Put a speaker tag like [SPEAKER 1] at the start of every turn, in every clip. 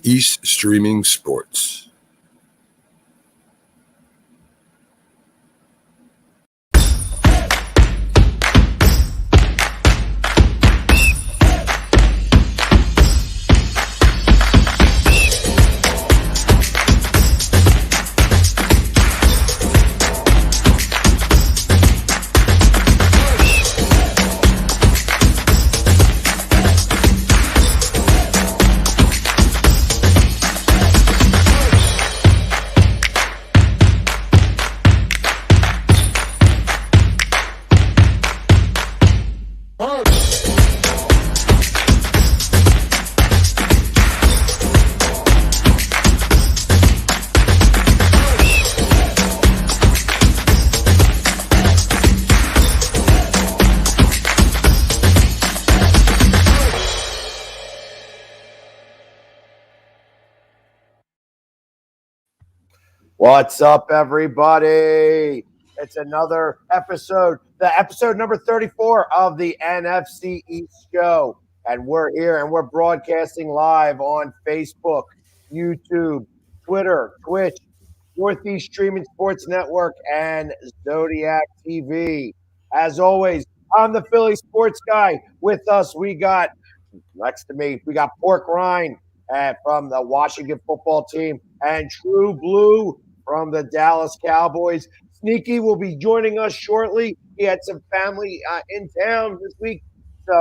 [SPEAKER 1] East Streaming Sports.
[SPEAKER 2] What's up, everybody? It's another episode, the episode number 34 of the NFC East show. And we're here and we're broadcasting live on Facebook, YouTube, Twitter, Twitch, Northeast Streaming Sports Network, and Zodiac TV. As always, I'm the Philly sports guy. With us, we got, next to me, we got Pork Rind from the Washington football team and True Blue from the Dallas Cowboys. Sneaky will be joining us shortly. He had some family in town this week, so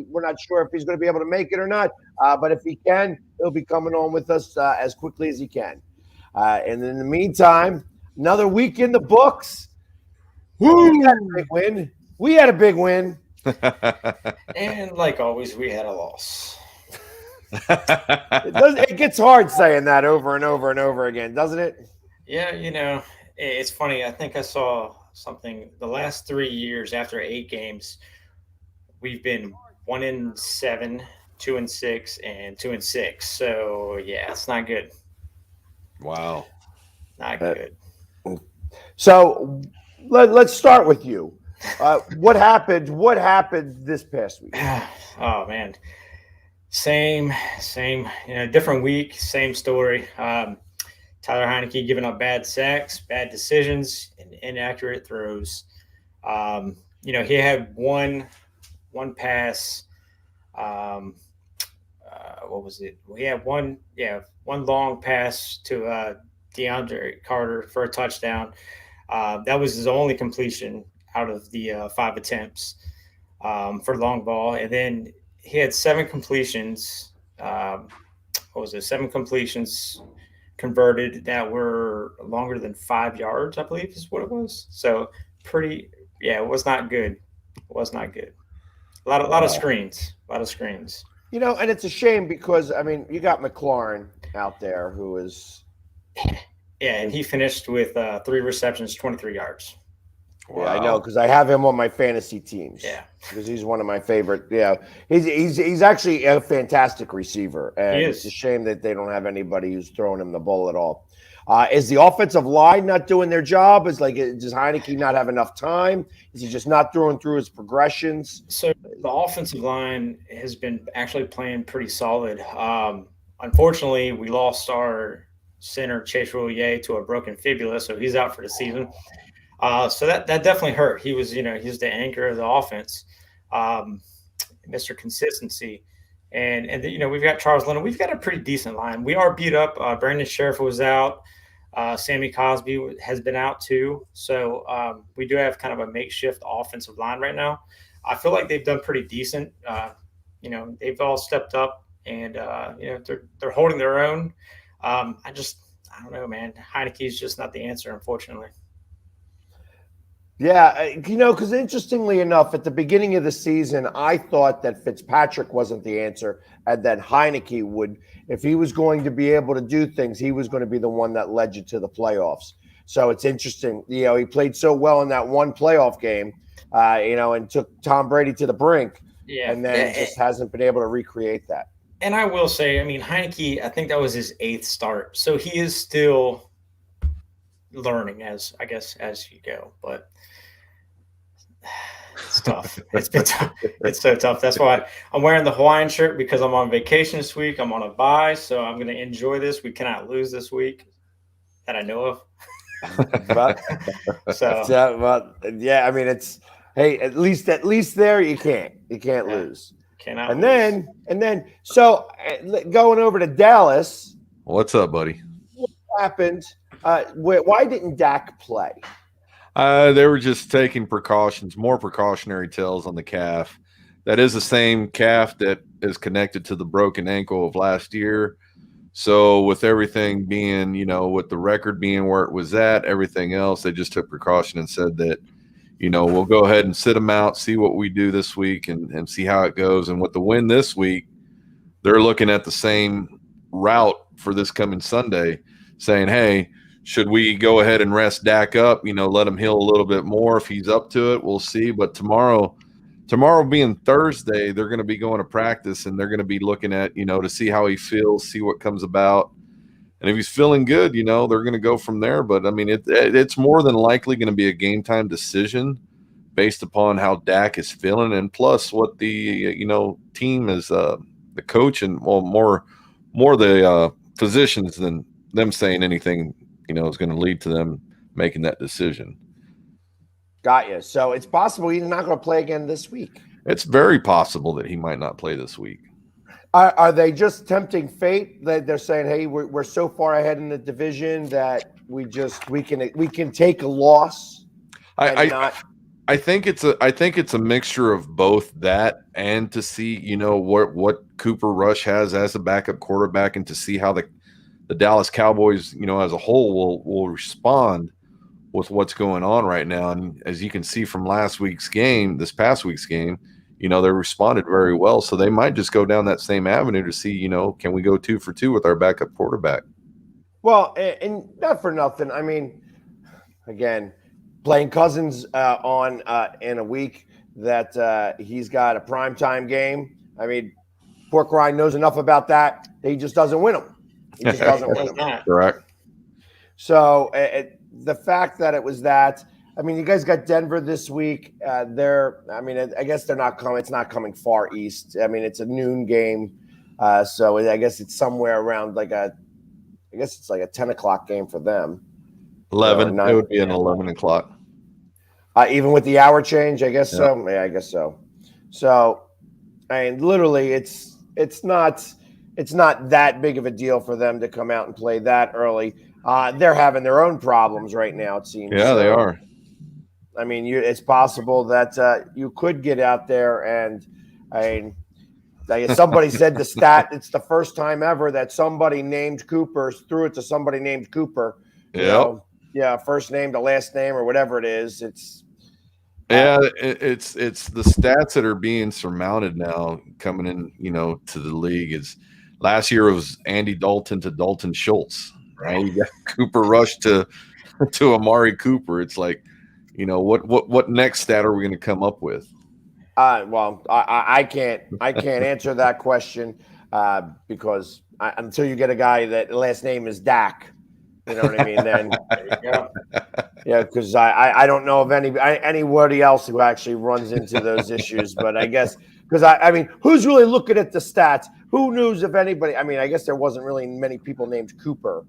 [SPEAKER 2] we're not sure if he's going to be able to make it or not. But if he can, he'll be coming on with us as quickly as he can. And in the meantime, another week in the books.
[SPEAKER 3] Woo!
[SPEAKER 2] We had a big win. We had a big win.
[SPEAKER 3] And like always, we had a loss.
[SPEAKER 2] It gets hard saying that over and over and over again, doesn't it?
[SPEAKER 3] Yeah, it's funny. I think I saw something the last 3 years after 8 games, we've been 1-7, 2-6, and 2-6. So yeah, it's not good.
[SPEAKER 1] Wow.
[SPEAKER 3] Not good.
[SPEAKER 2] So let's start with you. What happened? What happened this past week?
[SPEAKER 3] Oh man, same. Different week, same story. Tyler Heineke giving up bad sacks, bad decisions, and inaccurate throws. He had one pass. What was it? We had one long pass to DeAndre Carter for a touchdown. That was his only completion out of the 5 attempts for long ball. And then he had 7 completions. 7 completions converted that were longer than 5 yards, I believe is what it was. So it was not good. It was not good. A lot of screens.
[SPEAKER 2] And it's a shame because, you got McLaurin out there who is.
[SPEAKER 3] Yeah, and he finished with 3 receptions, 23 yards.
[SPEAKER 2] Wow. Yeah, I know, because I have him on my fantasy teams.
[SPEAKER 3] Yeah,
[SPEAKER 2] because he's one of my favorite. Yeah, he's actually a fantastic receiver, and it's a shame that they don't have anybody who's throwing him the ball at all. Is the offensive line not doing their job? Does Heineke not have enough time? Is he just not throwing through his progressions?
[SPEAKER 3] So the offensive line has been actually playing pretty solid. Unfortunately, we lost our center Chase Roullier to a broken fibula, so he's out for the season. So that definitely hurt. He was the anchor of the offense, Mr. Consistency, and we've got Charles Leno. We've got a pretty decent line. We are beat up. Brandon Sheriff was out. Sammy Cosby has been out too. So we do have kind of a makeshift offensive line right now. I feel like they've done pretty decent. They've all stepped up and they're holding their own. I don't know, man. Heineke's just not the answer, unfortunately.
[SPEAKER 2] Yeah, because interestingly enough, at the beginning of the season, I thought that Fitzpatrick wasn't the answer, and that Heineke would, if he was going to be able to do things, he was going to be the one that led you to the playoffs. So it's interesting. He played so well in that one playoff game, and took Tom Brady to the brink, and then just hasn't been able to recreate that.
[SPEAKER 3] And I will say, Heineke, I think that was his 8th start, so he is still learning as you go, but It's tough. It's been tough. It's so tough. That's why I'm wearing the Hawaiian shirt, because I'm on vacation this week. I'm on a bye, so I'm going to enjoy this. We cannot lose this week that I know of.
[SPEAKER 2] But yeah, I mean, it's at least there you can't lose.
[SPEAKER 3] Cannot
[SPEAKER 2] and
[SPEAKER 3] lose.
[SPEAKER 2] then so going over to Dallas.
[SPEAKER 1] What's up, buddy?
[SPEAKER 2] What happened? Why didn't Dak play?
[SPEAKER 1] They were just taking precautions, more precautionary tales on the calf. That is the same calf that is connected to the broken ankle of last year. So with everything being, with the record being where it was at, everything else, they just took precaution and said that, we'll go ahead and sit them out, see what we do this week and see how it goes. And with the win this week, they're looking at the same route for this coming Sunday, saying, hey, should we go ahead and rest Dak up, let him heal a little bit more if he's up to it? We'll see. But tomorrow being Thursday, they're going to be going to practice and they're going to be looking at, to see how he feels, see what comes about. And if he's feeling good, they're going to go from there. But, I mean, it's more than likely going to be a game time decision based upon how Dak is feeling. And plus what the, team is the coach and, well, more the physicians than them saying anything, is going to lead to them making that decision.
[SPEAKER 2] Got you. So it's possible he's not going to play again this week.
[SPEAKER 1] It's very possible that he might not play this week.
[SPEAKER 2] Are they just tempting fate? That they're saying, "Hey, we're so far ahead in the division that we can take a loss."
[SPEAKER 1] I think it's a mixture of both that and to see what Cooper Rush has as a backup quarterback, and to see how the Dallas Cowboys as a whole will respond with what's going on right now. And as you can see from this past week's game, they responded very well. So they might just go down that same avenue to see, can we go 2 for 2 with our backup quarterback?
[SPEAKER 2] Well, and not for nothing. I mean, again, playing Cousins in a week that he's got a primetime game. I mean, Pork Rind knows enough about that. He just doesn't win them. He just doesn't win them.
[SPEAKER 1] Correct.
[SPEAKER 2] So the fact that it was that, I mean, you guys got Denver this week. I guess they're not coming. It's not coming far east. I mean, it's a noon game. So I guess it's somewhere around it's like a 10 o'clock game for them.
[SPEAKER 1] 11. It would be an 11 o'clock.
[SPEAKER 2] Even with the hour change, I guess so. Yeah, I guess so. So, I mean, literally, it's not that big of a deal for them to come out and play that early. They're having their own problems right now, it seems.
[SPEAKER 1] Yeah, they are.
[SPEAKER 2] I mean, it's possible that you could get out there and, somebody said the stat, it's the first time ever that somebody named Cooper threw it to somebody named Cooper.
[SPEAKER 1] Yeah.
[SPEAKER 2] First name to last name or whatever it is. It's
[SPEAKER 1] the stats that are being surmounted now coming in, to the league. Is last year it was Andy Dalton to Dalton Schultz, right? You got Cooper Rush to Amari Cooper. It's like, what next stat are we going to come up with?
[SPEAKER 2] I can't answer that question because until you get a guy that last name is Dak, you know what I mean? Then there you go. Yeah, because I don't know of anybody else who actually runs into those issues. But I guess because I mean, who's really looking at the stats? Who knows if anybody? I mean, I guess there wasn't really many people named Cooper.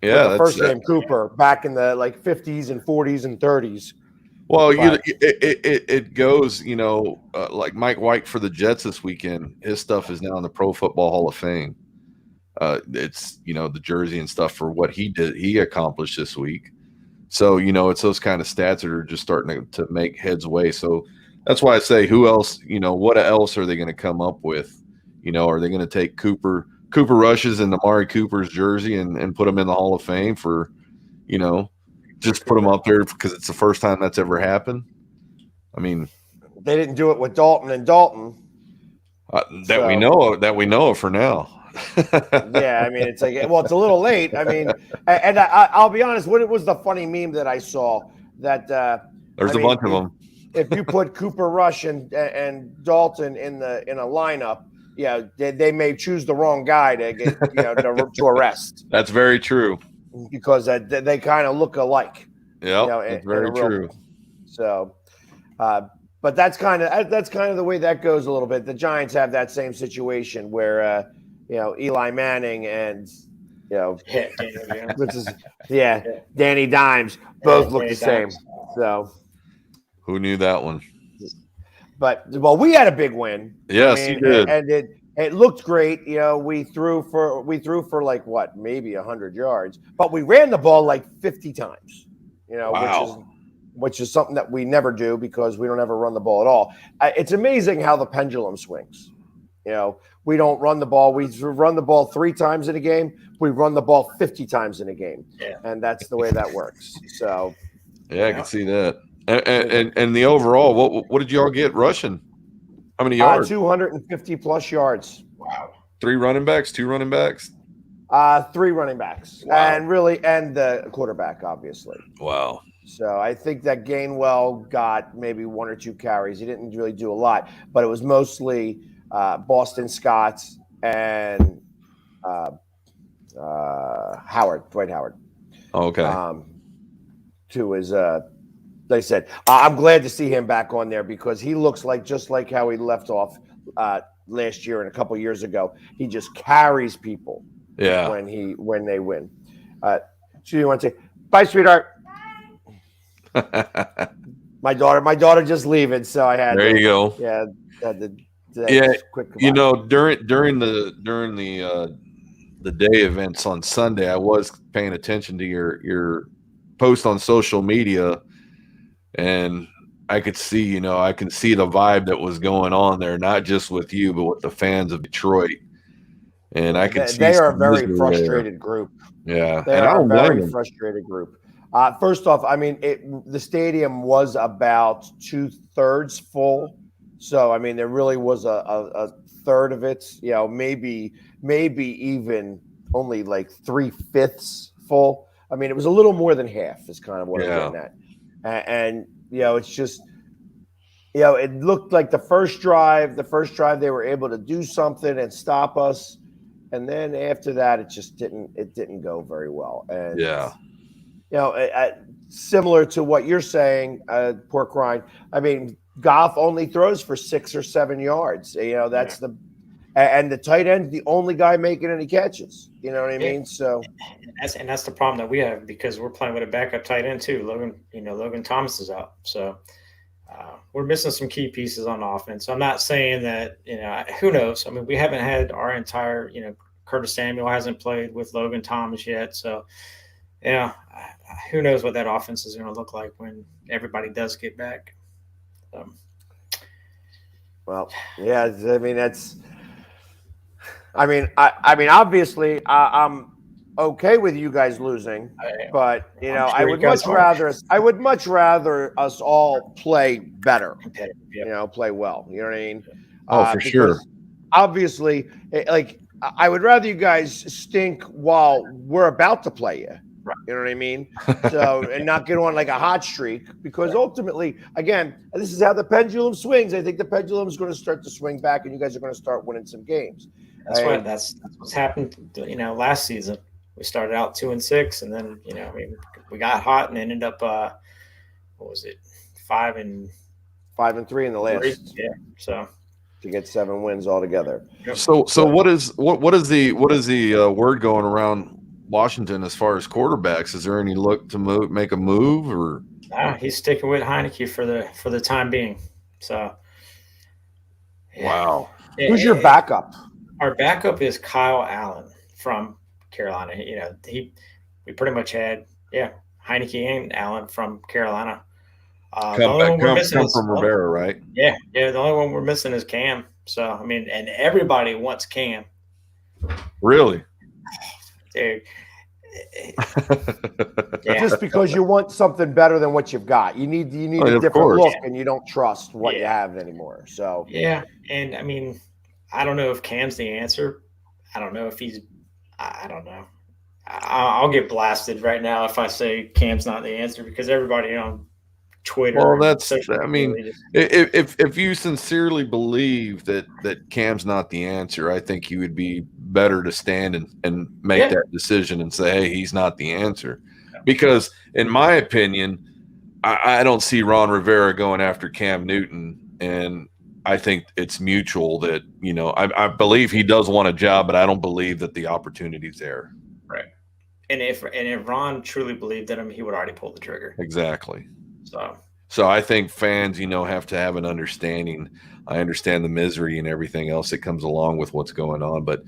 [SPEAKER 1] Yeah,
[SPEAKER 2] the first name Cooper back in the 50s and 40s and 30s.
[SPEAKER 1] Well, it goes, like Mike White for the Jets this weekend. His stuff is now in the Pro Football Hall of Fame. It's the jersey and stuff for what he accomplished this week. So it's those kind of stats that are just starting to make heads way. So that's why I say, who else? What else are they going to come up with? Are they going to take Cooper Rush's and Amari Cooper's jersey and put them in the Hall of Fame for, just put them up there because it's the first time that's ever happened? I mean,
[SPEAKER 2] they didn't do it with Dalton and Dalton
[SPEAKER 1] we know of for now.
[SPEAKER 2] Yeah, I mean, it's like, well, it's a little late. I mean, and I'll be honest. What it was the funny meme that I saw that
[SPEAKER 1] there's a bunch of them.
[SPEAKER 2] If you put Cooper Rush and Dalton in a lineup, they may choose the wrong guy to get to arrest.
[SPEAKER 1] That's very true
[SPEAKER 2] because they kind of look alike.
[SPEAKER 1] Yeah, that's very true.
[SPEAKER 2] So, But that's kind of the way that goes a little bit. The Giants have that same situation where Eli Manning and which is Danny Dimes both look the same. So
[SPEAKER 1] who knew that one?
[SPEAKER 2] But we had a big win.
[SPEAKER 1] Yes, you did,
[SPEAKER 2] and it looked great. We threw for like what, maybe 100 yards, but we ran the ball like 50 times.
[SPEAKER 1] Wow.
[SPEAKER 2] Which is something that we never do because we don't ever run the ball at all. It's amazing how the pendulum swings. We don't run the ball. We run the ball 3 times in a game. We run the ball 50 times in a game, and that's the way that works. So,
[SPEAKER 1] I can see that. And the overall, what did you all get rushing? How many yards?
[SPEAKER 2] 250 plus yards.
[SPEAKER 1] Wow. 3 running backs, 2 running backs.
[SPEAKER 2] 3 running backs,
[SPEAKER 1] wow.
[SPEAKER 2] and the quarterback, obviously.
[SPEAKER 1] Wow.
[SPEAKER 2] So I think that Gainwell got maybe 1 or 2 carries. He didn't really do a lot, but it was mostly Boston Scott and Dwight Howard.
[SPEAKER 1] Oh, okay.
[SPEAKER 2] To his, they said, I'm glad to see him back on there because he looks just like how he left off last year and a couple years ago. He just carries people.
[SPEAKER 1] Yeah.
[SPEAKER 2] When they win. So you want to say bye, sweetheart? My daughter just leaving, so I had.
[SPEAKER 1] There you go.
[SPEAKER 2] Yeah. Quick
[SPEAKER 1] during the day events on Sunday, I was paying attention to your post on social media, and I could see, I can see the vibe that was going on there, not just with you, but with the fans of Detroit. And I can see
[SPEAKER 2] they are a very frustrated group.
[SPEAKER 1] Yeah,
[SPEAKER 2] they are a very frustrated group. First off, I mean, the stadium was about 2/3 full, so I mean, there really was a third of it. Maybe even only like 3/5 full. I mean, it was a little more than half. Is kind of what I'm getting at. And it's just. It looked like the first drive they were able to do something and stop us. And then after that, it didn't go very well. And similar to what you're saying, Pork Rind. I mean, Goff only throws for 6 or 7 yards. That's and the tight end's the only guy making any catches. You know what I mean? So
[SPEAKER 3] that's the problem that we have because we're playing with a backup tight end too. Logan Thomas is out, so. We're missing some key pieces on offense. I'm not saying that, who knows? I mean, we haven't had our entire, Curtis Samuel hasn't played with Logan Thomas yet. So, who knows what that offense is going to look like when everybody does get back.
[SPEAKER 2] Well, yeah, obviously I'm okay with you guys losing, but I would much rather us all play better, play well. You know what I mean?
[SPEAKER 1] For sure.
[SPEAKER 2] Obviously, I would rather you guys stink while we're about to play you.
[SPEAKER 3] Right.
[SPEAKER 2] You know what I mean? So and not get on like a hot streak because ultimately, again, this is how the pendulum swings. I think the pendulum is going to start to swing back, and you guys are going to start winning some games.
[SPEAKER 3] That's what's happened. Last season. We started out 2-6, and then we got hot and ended up 5-3
[SPEAKER 2] in the last.
[SPEAKER 3] Yeah, so
[SPEAKER 2] to get 7 wins altogether.
[SPEAKER 1] So what is the word going around Washington as far as quarterbacks? Is there any look to make a move or?
[SPEAKER 3] He's sticking with Heineke for the time being. So.
[SPEAKER 1] Wow.
[SPEAKER 2] Who's your backup?
[SPEAKER 3] Our backup is Kyle Allen from Carolina. We pretty much had Heineke and Allen from Carolina.
[SPEAKER 1] Come from Rivera, right?
[SPEAKER 3] Yeah. The only one we're missing is Cam. So I mean, and everybody wants Cam.
[SPEAKER 1] Really,
[SPEAKER 3] dude.
[SPEAKER 2] Just because you want something better than what you've got, you need a different look, and you don't trust what you have anymore. So
[SPEAKER 3] and I mean, I don't know if Cam's the answer. I don't know if he's. I don't know. I'll get blasted right now if I say Cam's not the answer because everybody on Twitter.
[SPEAKER 1] Well, if you sincerely believe that Cam's not the answer, I think you would be better to stand and make that decision and say, hey, he's not the answer. Because in my opinion, I don't see Ron Rivera going after Cam Newton, and I think it's mutual that, I believe he does want a job, but I don't believe that the opportunity's there.
[SPEAKER 3] Right. And if Ron truly believed in him, he would already pull the trigger.
[SPEAKER 1] Exactly.
[SPEAKER 3] So
[SPEAKER 1] I think fans, have to have an understanding. I understand the misery and everything else that comes along with what's going on, but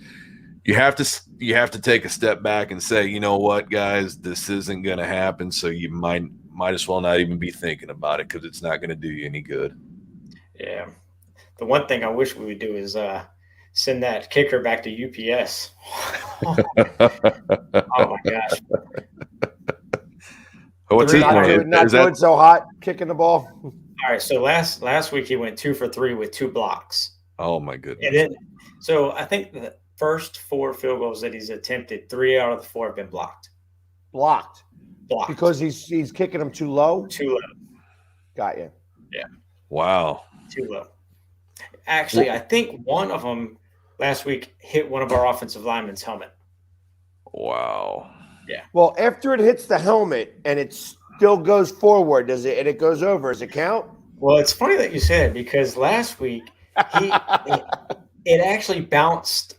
[SPEAKER 1] you have to take a step back and say, you know what, guys, this isn't going to happen. So you might as well not even be thinking about it, because it's not going to do you any good.
[SPEAKER 3] Yeah. The one thing I wish we would do is send that kicker back to UPS. Oh my gosh.
[SPEAKER 1] What's his
[SPEAKER 2] name? Not doing so hot, kicking the ball.
[SPEAKER 3] All right. So last week he went 2 for 3 with 2 blocks.
[SPEAKER 1] Oh my goodness.
[SPEAKER 3] And then, so I think the first 4 field goals that he's attempted, 3 out of the 4 have been blocked.
[SPEAKER 2] Blocked. Because he's kicking them too low?
[SPEAKER 3] Too low.
[SPEAKER 2] Got you.
[SPEAKER 3] Yeah.
[SPEAKER 1] Wow.
[SPEAKER 3] Too low. Actually, I think one of them last week hit one of our offensive linemen's helmet.
[SPEAKER 1] Wow.
[SPEAKER 3] Yeah.
[SPEAKER 2] Well, after it hits the helmet and it still goes forward, and it goes over, does it count?
[SPEAKER 3] Well, it's funny that you said, because last week it actually bounced.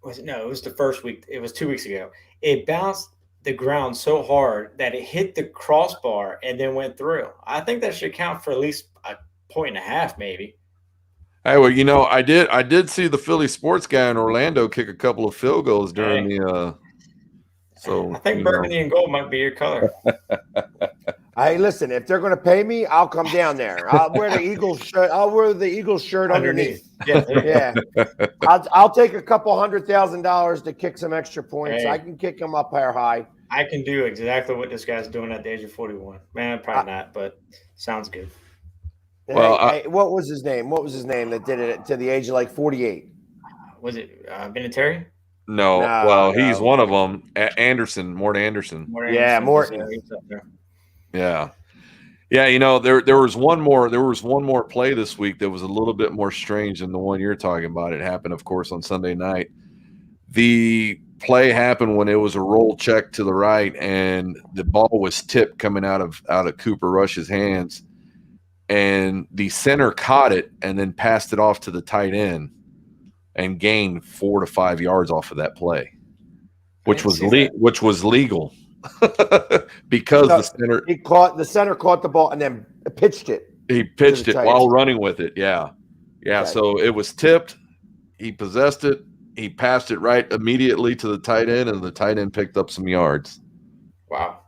[SPEAKER 3] It was the first week. It was 2 weeks ago. It bounced the ground so hard that it hit the crossbar and then went through. I think that should count for at least a 1.5, maybe.
[SPEAKER 1] Hey, well, I did see the Philly sports guy in Orlando kick a couple of field goals during the. So
[SPEAKER 3] I think burgundy and gold might be your color.
[SPEAKER 2] Hey, listen, if they're going to pay me, I'll come down there. I'll wear the Eagles shirt. I'll wear the Eagles shirt underneath. Yeah. I'll take a couple $100,000 to kick some extra points.
[SPEAKER 3] Hey.
[SPEAKER 2] I can kick them up there high.
[SPEAKER 3] I can do exactly what this guy's doing at the age of 41. Man, probably not, but sounds good.
[SPEAKER 1] Well,
[SPEAKER 2] what was his name? What was his name that did it to the age of like 48?
[SPEAKER 3] Was it Vinatieri?
[SPEAKER 1] No. Well, he's one of them. Mort Anderson.
[SPEAKER 2] Yeah, Morton.
[SPEAKER 1] Yeah. Yeah, there was one more play this week that was a little bit more strange than the one you're talking about. It happened, of course, on Sunday night. The play happened when it was a roll check to the right, and the ball was tipped coming out of Cooper Rush's hands, and the center caught it and then passed it off to the tight end and gained 4 to 5 yards off of that play, which was legal. Because the center caught the ball and then pitched it. He pitched it while running with it. Yeah. Okay. So it was tipped. He possessed it. He passed it right immediately to the tight end, and the tight end picked up some yards.
[SPEAKER 3] Wow.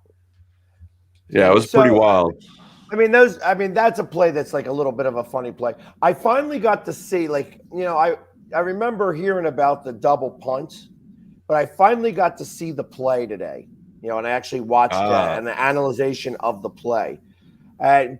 [SPEAKER 1] Yeah, it was pretty wild.
[SPEAKER 2] That's a play that's like a little bit of a funny play. I finally got to see, I remember hearing about the double punt, but I finally got to see the play today. And I actually watched an analyzation of the play.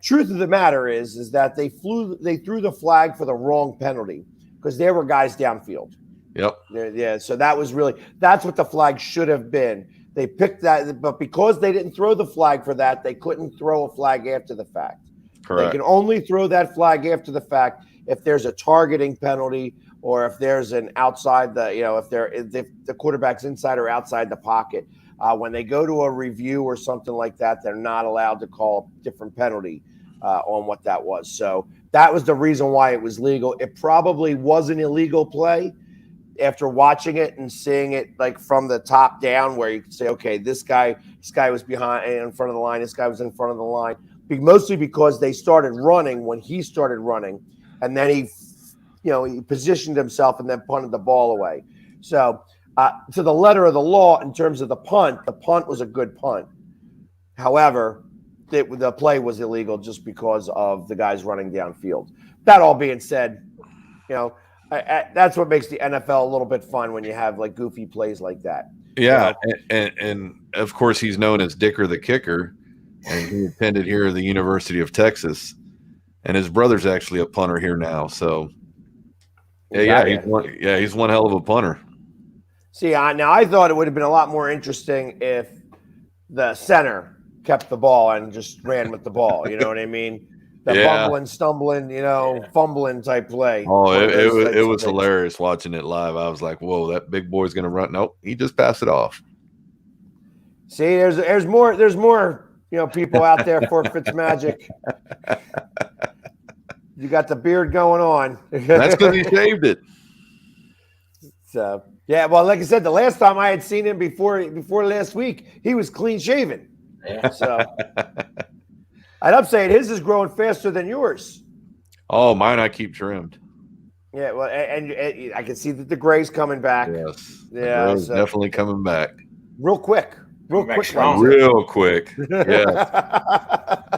[SPEAKER 2] Truth of the matter is that they threw the flag for the wrong penalty because there were guys downfield.
[SPEAKER 1] Yep.
[SPEAKER 2] Yeah. So that's what the flag should have been. They picked that, but because they didn't throw the flag for that, they couldn't throw a flag after the fact.
[SPEAKER 1] Correct.
[SPEAKER 2] They can only throw that flag after the fact if there's a targeting penalty or if there's an outside if the quarterback's inside or outside the pocket. When they go to a review or something like that, they're not allowed to call a different penalty on what that was. So that was the reason why it was legal. It probably was an illegal play after watching it and seeing it like from the top down, where you could say, okay, this guy was behind in front of the line. This guy was in front of the line. Mostly because they started running when he started running, and then he positioned himself and then punted the ball away. So. To the letter of the law, in terms of the punt was a good punt. However, the play was illegal just because of the guys running downfield. That all being said, that's what makes the NFL a little bit fun when you have like goofy plays like that.
[SPEAKER 1] Yeah, and of course he's known as Dicker the Kicker, and he attended here at the University of Texas, and his brother's actually a punter here now. So, he's one hell of a punter.
[SPEAKER 2] See, now I thought it would have been a lot more interesting if the center kept the ball and just ran with the ball. You know what I mean? Bumbling, stumbling, fumbling type play.
[SPEAKER 1] Oh, it was hilarious watching it live. I was like, whoa, that big boy's going to run. Nope, he just passed it off.
[SPEAKER 2] See, there's more people out there for Fitzmagic. You got the beard going on.
[SPEAKER 1] That's because he shaved it.
[SPEAKER 2] So yeah, well, like I said, the last time I had seen him before last week, he was clean shaven.
[SPEAKER 3] Yeah.
[SPEAKER 2] So, and I'm saying his is growing faster than yours.
[SPEAKER 1] Oh, mine I keep trimmed.
[SPEAKER 2] Yeah, well, and I can see that the gray's coming back.
[SPEAKER 1] Yes,
[SPEAKER 2] Yeah,
[SPEAKER 1] the gray's definitely coming back.
[SPEAKER 2] Real quick.
[SPEAKER 1] Real quick. Yeah.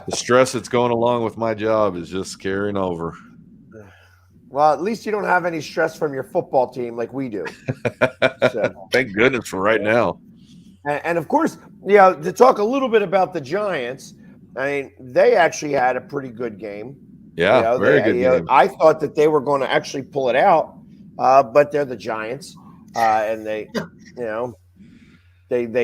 [SPEAKER 1] The stress that's going along with my job is just carrying over.
[SPEAKER 2] Well, at least you don't have any stress from your football team like we do. So.
[SPEAKER 1] Thank goodness for right now.
[SPEAKER 2] And of course, to talk a little bit about the Giants, I mean, they actually had a pretty good game.
[SPEAKER 1] Yeah, very good game.
[SPEAKER 2] I thought that they were going to actually pull it out, but they're the Giants, and they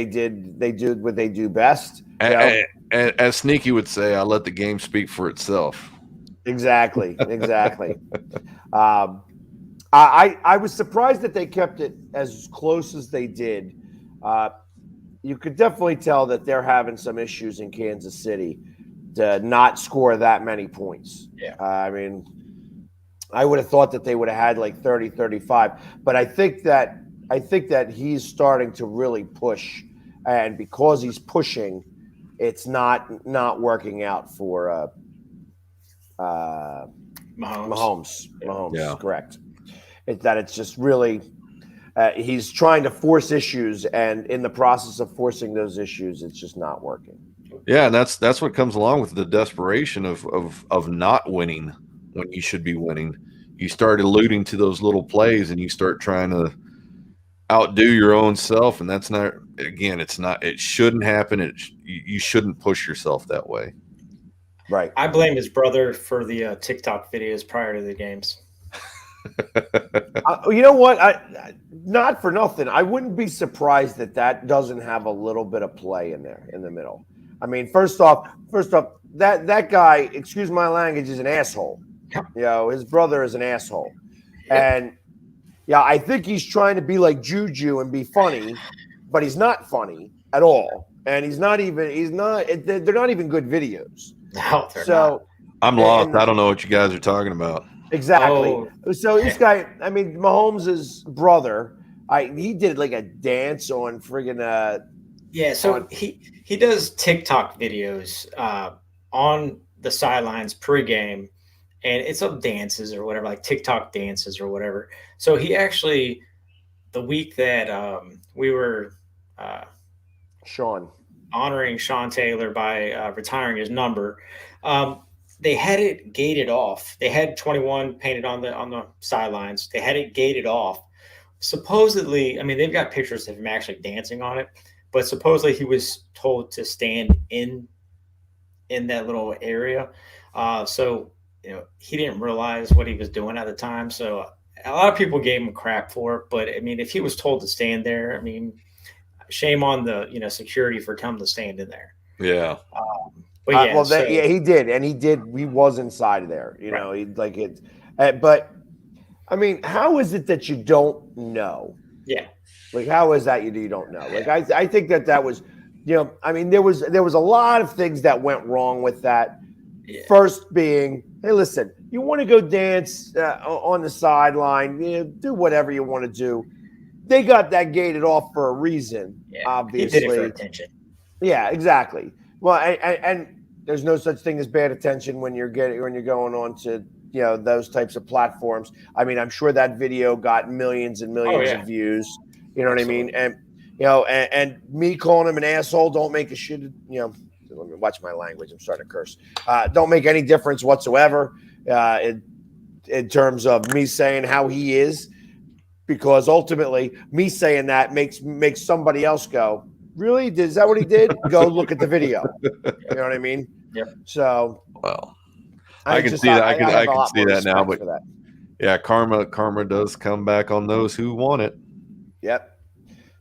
[SPEAKER 2] did what they do best.
[SPEAKER 1] And as Sneaky would say, I let the game speak for itself.
[SPEAKER 2] Exactly. I was surprised that they kept it as close as they did. You could definitely tell that they're having some issues in Kansas City to not score that many points.
[SPEAKER 3] Yeah.
[SPEAKER 2] I mean, I would have thought that they would have had like 30, 35, but I think that he's starting to really push, and because he's pushing, it's not working out for Mahomes.
[SPEAKER 1] Yeah.
[SPEAKER 2] Correct. It's just really he's trying to force issues, and in the process of forcing those issues, it's just not working.
[SPEAKER 1] Yeah, and that's what comes along with the desperation of not winning when you should be winning. You start alluding to those little plays, and you start trying to outdo your own self, and that's not. Again, it's not. It shouldn't happen. You shouldn't push yourself that way.
[SPEAKER 2] Right.
[SPEAKER 3] I blame his brother for the TikTok videos prior to the games.
[SPEAKER 2] You know what? Not for nothing. I wouldn't be surprised that doesn't have a little bit of play in there in the middle. I mean, first off, that guy, excuse my language, is an asshole. His brother is an asshole, and I think he's trying to be like Juju and be funny, but he's not funny at all, and they're not even good videos.
[SPEAKER 3] No, they're
[SPEAKER 2] not.
[SPEAKER 1] I'm lost. I don't know what you guys are talking about.
[SPEAKER 2] Exactly.
[SPEAKER 3] Oh.
[SPEAKER 2] So this guy, I mean, Mahomes' brother, he did like a dance on friggin'
[SPEAKER 3] he does TikTok videos on the sidelines pregame, and it's of dances or whatever, like TikTok dances or whatever. So he actually, the week that we were honoring Sean Taylor by retiring his number, they had it gated off. They had 21 painted on the sidelines. They had it gated off. Supposedly, I mean, they've got pictures of him actually dancing on it, but supposedly he was told to stand in that little area. So he didn't realize what he was doing at the time. So a lot of people gave him crap for it. But I mean, if he was told to stand there, I mean, shame on the security for telling him to stand in there.
[SPEAKER 1] Yeah.
[SPEAKER 3] But
[SPEAKER 2] he did, and he was inside there. He like it, but I mean, how is it that you don't know?
[SPEAKER 3] Yeah.
[SPEAKER 2] Like, how is that you don't know? Like, I think that was, I mean, there was a lot of things that went wrong with that.
[SPEAKER 3] Yeah.
[SPEAKER 2] First being, hey, listen, you want to go dance on the sideline, do whatever you want to do. They got that gated off for a reason.
[SPEAKER 3] Yeah.
[SPEAKER 2] Obviously,
[SPEAKER 3] he did it for attention.
[SPEAKER 2] Yeah, exactly. Well, and there's no such thing as bad attention when you're going on to those types of platforms. I mean, I'm sure that video got millions and millions of views. You know what Absolutely. I mean? And and me calling him an asshole don't make a shit. Let me watch my language. I'm starting to curse. Don't make any difference whatsoever in terms of me saying how he is, because ultimately me saying that makes somebody else go, really? Is that what he did? Go look at the video. You know what I mean?
[SPEAKER 3] Yep.
[SPEAKER 2] So,
[SPEAKER 1] well, I can see that. I can see that now. But yeah, karma does come back on those who want it.
[SPEAKER 2] Yep.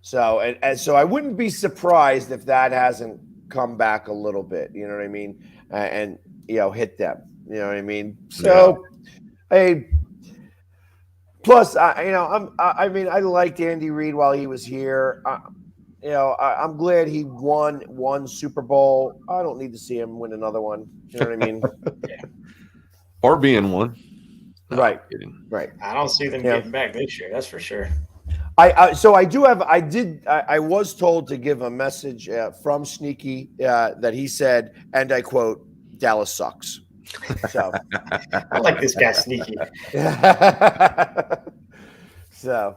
[SPEAKER 2] So and so I wouldn't be surprised if that hasn't come back a little bit. You know what I mean? And hit them. You know what I mean? So, hey. Plus, I liked Andy Reid while he was here. I'm glad he won one Super Bowl. I don't need to see him win another one. You know what I mean?
[SPEAKER 1] Or being one. No,
[SPEAKER 2] Right.
[SPEAKER 1] I'm kidding.
[SPEAKER 2] Right.
[SPEAKER 3] I don't see them getting back this year. That's for sure.
[SPEAKER 2] So I was told to give a message from Sneaky that he said, and I quote, Dallas sucks. So
[SPEAKER 3] I like this guy Sneaky.
[SPEAKER 2] So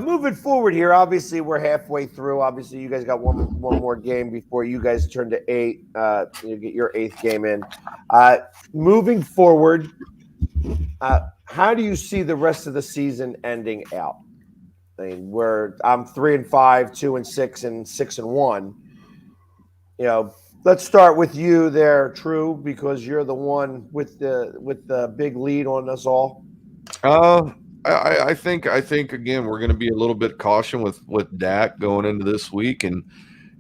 [SPEAKER 2] moving forward here, obviously we're halfway through. Obviously, you guys got one more game before you guys turn to 8. You get your 8th game in. Moving forward, how do you see the rest of the season ending out? I mean, I'm 3-5, 2-6, and 6-1. Let's start with you there, True, because you're the one with the big lead on us all.
[SPEAKER 1] I think again we're going to be a little bit caution with Dak going into this week and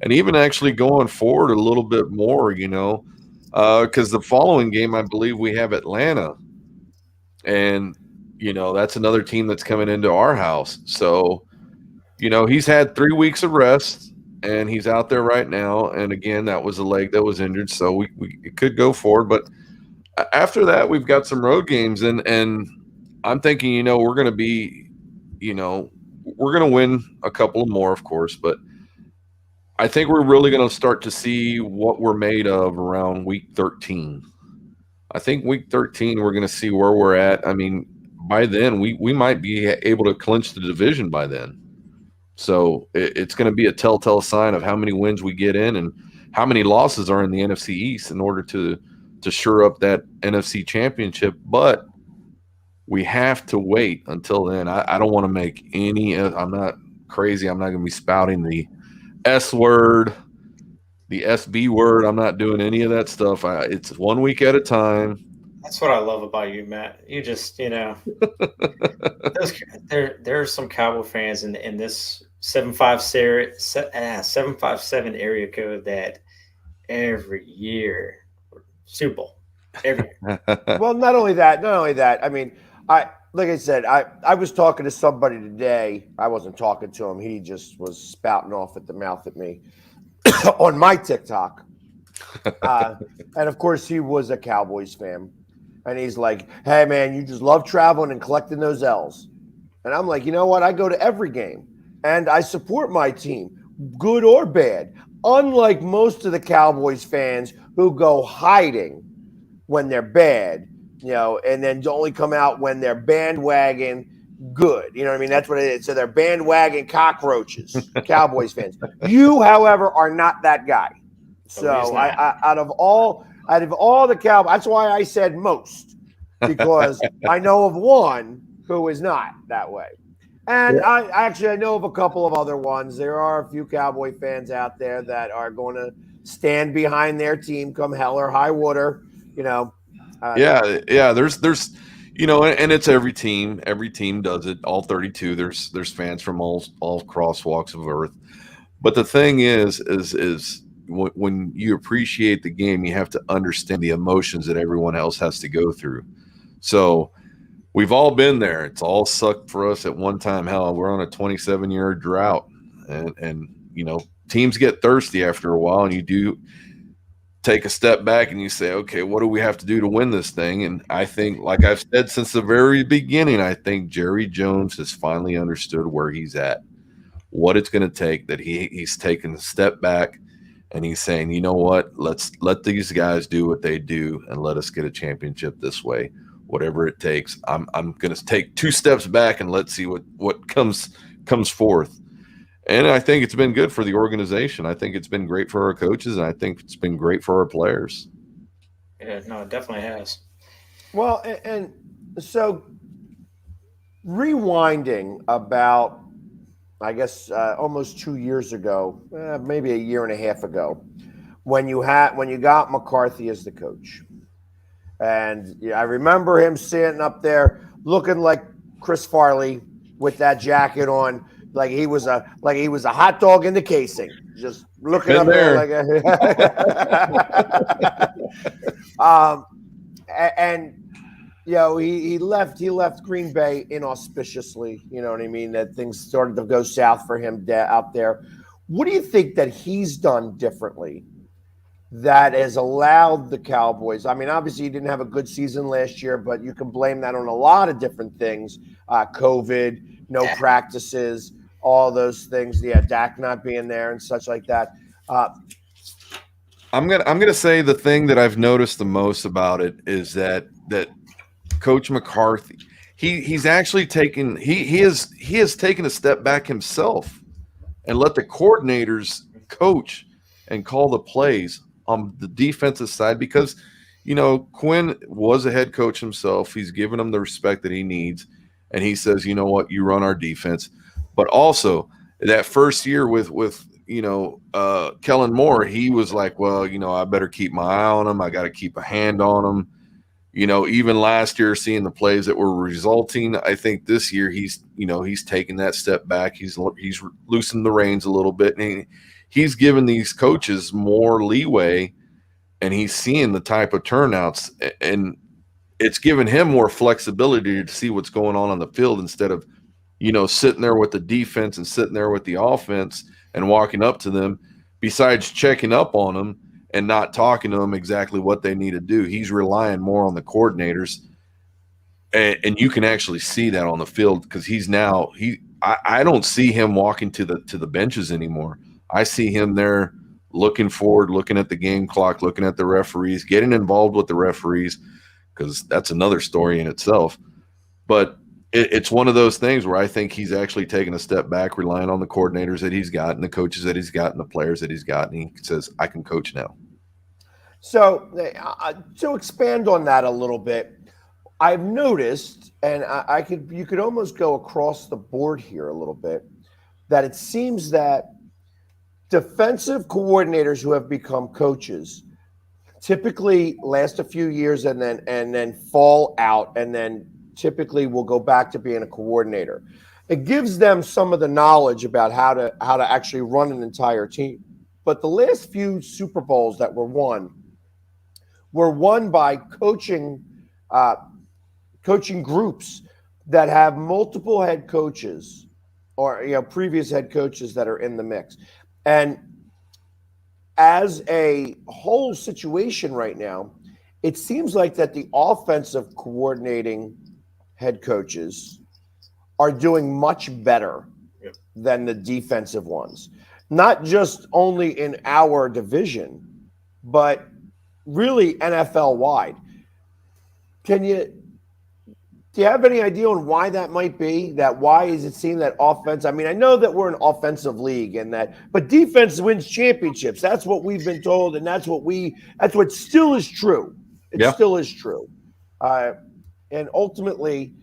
[SPEAKER 1] even actually going forward a little bit more, because the following game I believe we have Atlanta, and that's another team that's coming into our house. So he's had 3 weeks of rest and he's out there right now. And again, that was a leg that was injured, so we it could go forward. But after that, we've got some road games, and I'm thinking, we're going to be, we're going to win a couple of more, of course, but I think we're really going to start to see what we're made of around week 13. I think week 13, we're going to see where we're at. I mean, by then, we might be able to clinch the division by then. So it's going to be a telltale sign of how many wins we get in and how many losses are in the NFC East in order to shore up that NFC championship. But we have to wait until then. I don't want to make any – I'm not crazy. I'm not going to be spouting the S word, the SB word. I'm not doing any of that stuff. It's 1 week at a time.
[SPEAKER 3] That's what I love about you, Matt. You just, there are some Cowboy fans in this 757 area code that every year Super Bowl every year.
[SPEAKER 2] Well, not only that. I mean, like I said, I was talking to somebody today. I wasn't talking to him. He just was spouting off at the mouth at me on my TikTok. And of course, he was a Cowboys fan. And he's like, hey, man, you just love traveling and collecting those L's. And I'm like, you know what? I go to every game and I support my team, good or bad. Unlike most of the Cowboys fans who go hiding when they're bad, and then only come out when they're bandwagon good. You know what I mean? That's what it is. So they're bandwagon cockroaches, Cowboys fans. You, however, are not that guy. So out of all the Cowboys, that's why I said most, because I know of one who is not that way. And I know of a couple of other ones. There are a few Cowboy fans out there that are going to stand behind their team come hell or high water,
[SPEAKER 1] There's and it's every team. Every team does it. All 32. There's fans from all crosswalks of earth. But the thing is when you appreciate the game, you have to understand the emotions that everyone else has to go through. So we've all been there. It's all sucked for us at one time. Hell, we're on a 27-year drought, and teams get thirsty after a while, and you do take a step back and you say, okay, what do we have to do to win this thing? And I think, like I've said since the very beginning, I think Jerry Jones has finally understood where he's at, what it's going to take, that he's taken a step back. And he's saying, you know what, let's let these guys do what they do and let us get a championship this way, whatever it takes. I'm going to take 2 steps back and let's see what comes forth. And I think it's been good for the organization. I think it's been great for our coaches, and I think it's been great for our players.
[SPEAKER 3] Yeah, no, it definitely has.
[SPEAKER 2] Well, and so rewinding about, I guess, almost 2 years ago, maybe a year and a half ago, when you got McCarthy as the coach, and I remember him sitting up there looking like Chris Farley with that jacket on, like he was a hot dog in the casing, just looking up there like and he left Green Bay inauspiciously. You know what I mean? That things started to go south for him out there. What do you think that he's done differently that has allowed the Cowboys? I mean, obviously, he didn't have a good season last year, but you can blame that on a lot of different things: COVID, no practices, all those things. Yeah, Dak not being there and such like that.
[SPEAKER 1] I'm gonna say the thing that I've noticed the most about it is that Coach McCarthy, he's actually taken he has taken a step back himself and let the coordinators coach and call the plays on the defensive side, because Quinn was a head coach himself. He's given him the respect that he needs, and he says, you know what, you run our defense. But also that first year with Kellen Moore, he was like, well, I better keep my eye on him. I got to keep a hand on him. Even last year, seeing the plays that were resulting, I think this year he's taken that step back. He's loosened the reins a little bit, and he's given these coaches more leeway, and he's seeing the type of turnouts, and it's given him more flexibility to see what's going on the field instead of, sitting there with the defense and sitting there with the offense and walking up to them. Besides checking up on them and not talking to them exactly what they need to do, he's relying more on the coordinators, and you can actually see that on the field, because I don't see him walking to the benches anymore. I see him there looking forward, looking at the game clock, looking at the referees, getting involved with the referees, because that's another story in itself. But it's one of those things where I think he's actually taken a step back, relying on the coordinators that he's got and the coaches that he's got and the players that he's got, and he says, I can coach now.
[SPEAKER 2] So to expand on that a little bit, I've noticed, and you could almost go across the board here a little bit, that it seems that defensive coordinators who have become coaches typically last a few years and then fall out, and then typically will go back to being a coordinator. It gives them some of the knowledge about how to actually run an entire team. But the last few Super Bowls that were won by coaching groups that have multiple head coaches or previous head coaches that are in the mix. And as a whole situation right now, it seems like that the offensive coordinating head coaches are doing much better than the defensive ones, not just only in our division, but really NFL wide. Do you have any idea on why that might be? That why is it seem that offense? I mean, I know that we're an offensive league but defense wins championships. That's what we've been told, and that's what still is true. It still is true. And ultimately,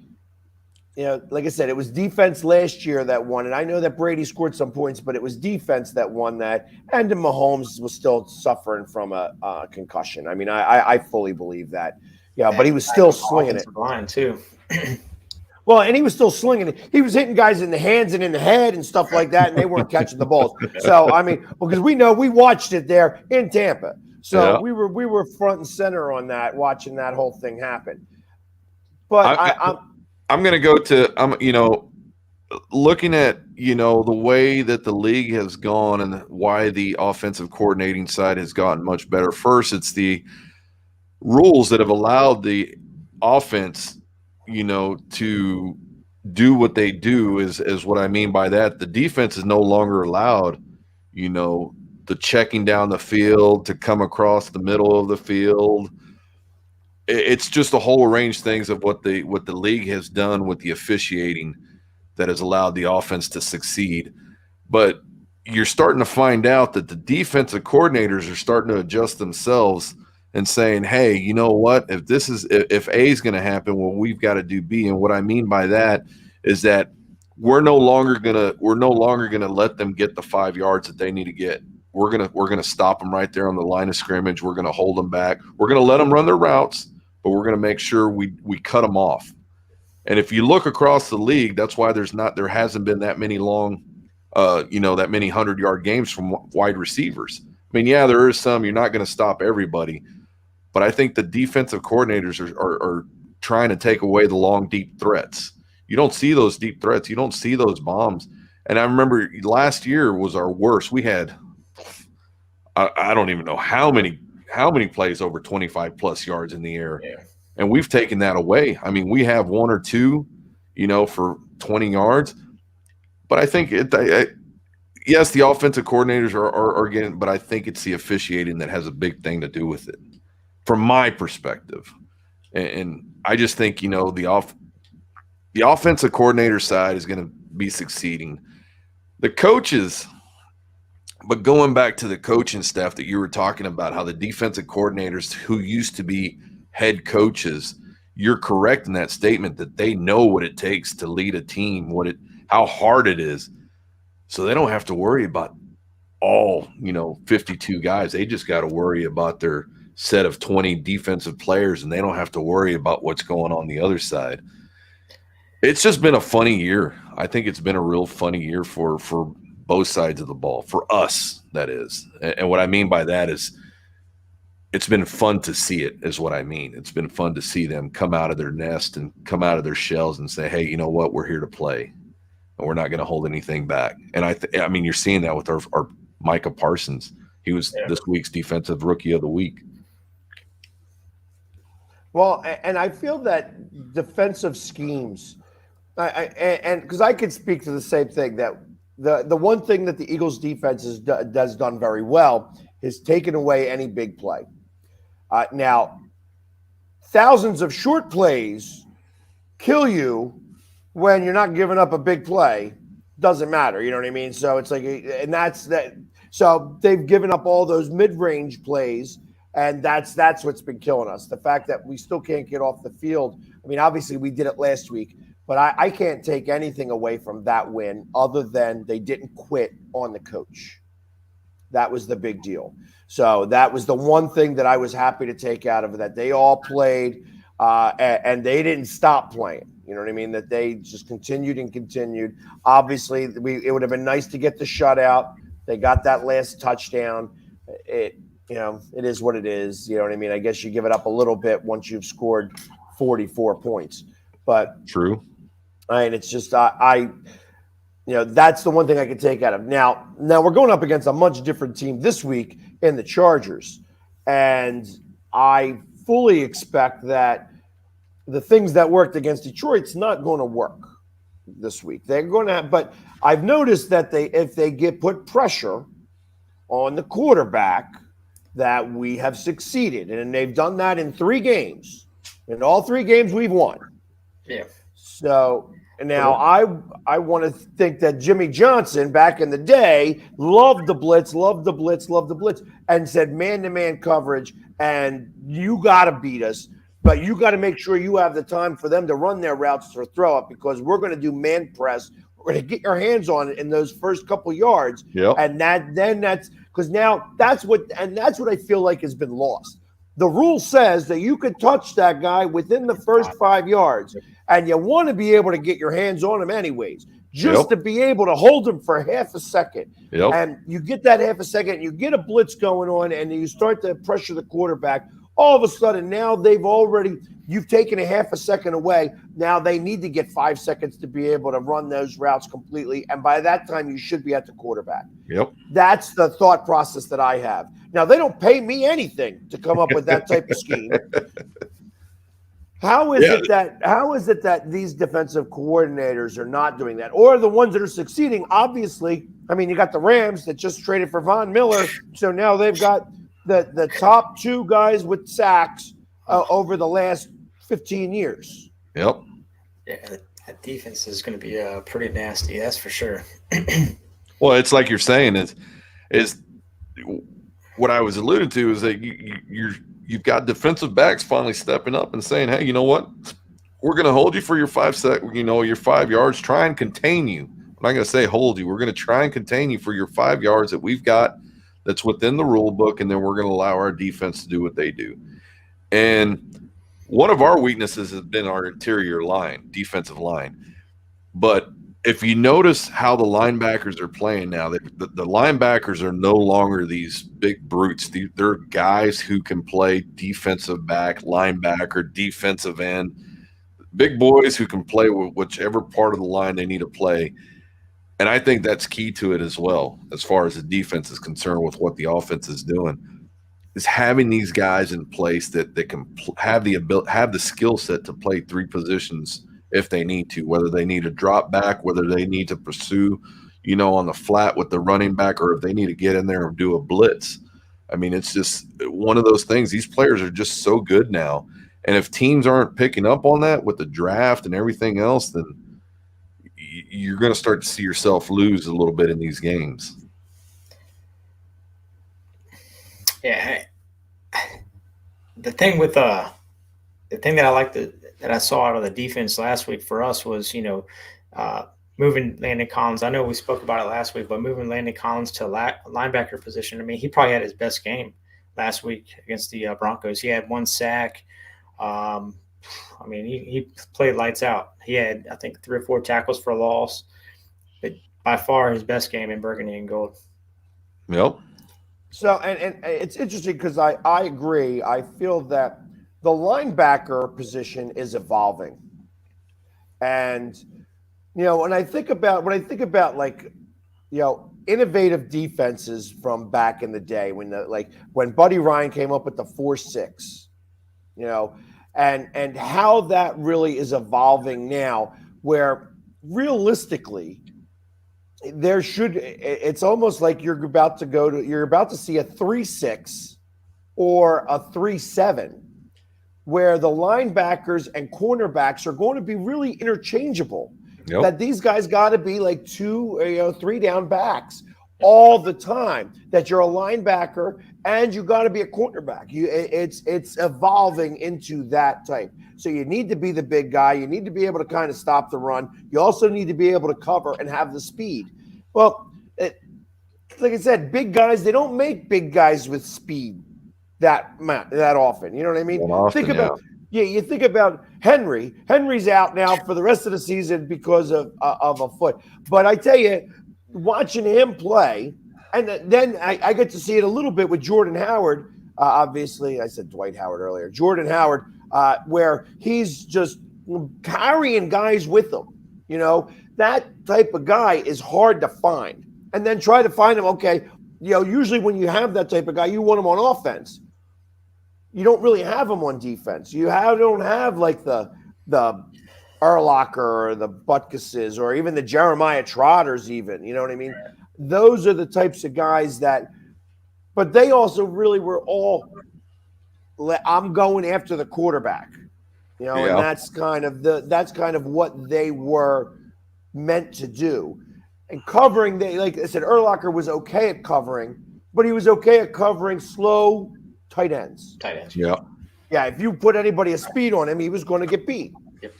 [SPEAKER 2] like I said, it was defense last year that won. And I know that Brady scored some points, but it was defense that won that. And Mahomes was still suffering from a concussion. I mean, I fully believe that. Yeah, but he was still swinging it.
[SPEAKER 3] Line too.
[SPEAKER 2] Well, and he was still slinging it. He was hitting guys in the hands and in the head and stuff like that, and they weren't catching the balls. So, I mean, because we know we watched it there in Tampa. So we were front and center on that, watching that whole thing happen. But
[SPEAKER 1] I'm going to go to looking at the way that the league has gone and why the offensive coordinating side has gotten much better. First, it's the rules that have allowed the offense to do what they do is what I mean by that. The defense is no longer allowed the checking down the field, to come across the middle of the field. It's just a whole range of things of what the league has done with the officiating that has allowed the offense to succeed. But you're starting to find out that the defensive coordinators are starting to adjust themselves and saying, hey, you know what? If A is going to happen, well, we've got to do B. And what I mean by that is that we're no longer gonna let them get the 5 yards that they need to get. We're gonna stop them right there on the line of scrimmage. We're gonna hold them back. We're gonna let them run their routes, but we're gonna make sure we cut them off. And if you look across the league, that's why there hasn't been that many long, that many 100-yard games from wide receivers. I mean, yeah, there is some. You're not going to stop everybody, but I think the defensive coordinators are trying to take away the long, deep threats. You don't see those deep threats. You don't see those bombs. And I remember last year was our worst. We had, I don't even know how many plays over 25 plus yards in the air.
[SPEAKER 3] Yeah.
[SPEAKER 1] And we've taken that away. I mean, we have one or two, for 20 yards. But I think yes, the offensive coordinators are getting, but I think it's the officiating that has a big thing to do with it, from my perspective. And I just think, the offensive coordinator side is going to be succeeding. The coaches, but going back to the coaching staff that you were talking about, how the defensive coordinators who used to be head coaches, you're correct in that statement that they know what it takes to lead a team, how hard it is. So they don't have to worry about all, 52 guys. They just got to worry about their set of 20 defensive players, and they don't have to worry about what's going on the other side. It's just been a funny year. I think it's been a real funny year for both sides of the ball, for us, that is. And what I mean by that is it's been fun to see it, is what I mean. It's been fun to see them come out of their nest and come out of their shells and say, hey, you know what? We're here to play, and we're not going to hold anything back. And I mean, you're seeing that with our Micah Parsons. He was this week's Defensive Rookie of the Week.
[SPEAKER 2] Well, and I feel that defensive schemes, and because I could speak to the same thing, that the one thing that the Eagles defense does done very well is taken away any big play. Now, thousands of short plays kill you when you're not giving up a big play. Doesn't matter, you know what I mean? So it's like, and that's that. So they've given up all those mid-range plays. And that's what's been killing us. The fact that we still can't get off the field. I mean, obviously we did it last week, but I can't take anything away from that win other than they didn't quit on the coach. That was the big deal. So that was the one thing that I was happy to take out of it, that they all played and they didn't stop playing. You know what I mean? That they just continued and continued. Obviously, it would have been nice to get the shutout. They got that last touchdown. It is what it is. You know what I mean? I guess you give it up a little bit once you've scored 44 points. But
[SPEAKER 1] true.
[SPEAKER 2] I mean, it's just that's the one thing I could take out of. Now we're going up against a much different team this week in the Chargers, and I fully expect that the things that worked against Detroit's not going to work this week. They're going to but I've noticed that if they put pressure on the quarterback, that we have succeeded. And they've done that in 3 games. In all 3 games we've won.
[SPEAKER 3] Yeah.
[SPEAKER 2] So now I want to think that Jimmy Johnson back in the day loved the blitz, and said man-to-man coverage, and you got to beat us, but you got to make sure you have the time for them to run their routes or throw it, because we're going to do man press. We're going to get your hands on it in those first couple yards.
[SPEAKER 1] Yep.
[SPEAKER 2] And that's because now that's what I feel like has been lost. The rule says that you could touch that guy within the first 5 yards, and you want to be able to get your hands on him anyways, just to be able to hold him for half a second.
[SPEAKER 1] Yep.
[SPEAKER 2] And you get that half a second, you get a blitz going on, and you start to pressure the quarterback. All of a sudden, now you've taken a half a second away. Now they need to get 5 seconds to be able to run those routes completely. And by that time, you should be at the quarterback.
[SPEAKER 1] Yep.
[SPEAKER 2] That's the thought process that I have. Now, they don't pay me anything to come up with that type of scheme. How is it that these defensive coordinators are not doing that? Or the ones that are succeeding? Obviously, I mean, you got the Rams that just traded for Von Miller. So now they've got the top 2 guys with sacks over the last 15 years.
[SPEAKER 1] Yep.
[SPEAKER 3] Yeah, that defense is going to be pretty nasty. That's for sure.
[SPEAKER 1] Well, it's like you're saying is what I was alluding to is that you've got defensive backs finally stepping up and saying, hey, you know what? We're going to hold you for your 5 yards. Try and contain you. I'm not going to say hold you. We're going to try and contain you for your 5 yards that we've got that's within the rule book, and then we're going to allow our defense to do what they do. And one of our weaknesses has been our interior line, defensive line. But if you notice how the linebackers are playing now, the linebackers are no longer these big brutes. They're guys who can play defensive back, linebacker, defensive end. big boys who can play with whichever part of the line they need to play. And I think that's key to it as well, as far as the defense is concerned with what the offense is doing, is having these guys in place that can have the ability, have the skill set to play three positions if they need to, whether they need to drop back, whether they need to pursue, on the flat with the running back, or if they need to get in there and do a blitz. I mean, it's just one of those things. These players are just so good now. And if teams aren't picking up on that with the draft and everything else, then you're going to start to see yourself lose a little bit in these games.
[SPEAKER 3] Yeah. The thing that I liked that I saw out of the defense last week for us was, moving Landon Collins. I know we spoke about it last week, but moving Landon Collins to linebacker position. I mean, he probably had his best game last week against the Broncos. He had 1 sack. He played lights out. He had, I think, 3 or 4 tackles for a loss, but by far his best game in burgundy and gold.
[SPEAKER 1] Yep.
[SPEAKER 2] So, and it's interesting because I agree. I feel that the linebacker position is evolving, and when I think about like, innovative defenses from back in the day when Buddy Ryan came up with the 4-6, and how that really is evolving now, where realistically it's almost like you're about to see a 3-6 or a 3-7, where the linebackers and cornerbacks are going to be really interchangeable. Yep. That these guys got to be like 2, 3 down backs all the time. That you're a linebacker and you got to be a cornerback. It's evolving into that type. So you need to be the big guy. You need to be able to kind of stop the run. You also need to be able to cover and have the speed. Well, like I said, big guys, they don't make big guys with speed that often. You know what I mean? You think about Henry. Henry's out now for the rest of the season because of a foot. But I tell you, watching him play, and then I get to see it a little bit with Jordan Howard. Obviously, I said Dwight Howard earlier. Jordan Howard, where he's just carrying guys with him. That type of guy is hard to find. And then try to find him. Okay, usually when you have that type of guy, you want him on offense. You don't really have them on defense. Don't have like the Urlacher or the Butkuses or even the Jeremiah Trotters even. You know what I mean? Those are the types of guys but they also really were all, I'm going after the quarterback. And that's kind of what they were meant to do. And covering, like I said, Urlacher was okay at covering, but he was okay at covering slow tight ends.
[SPEAKER 1] Yeah.
[SPEAKER 2] Yeah. If you put anybody a speed on him, he was going to get beat.
[SPEAKER 3] Yep.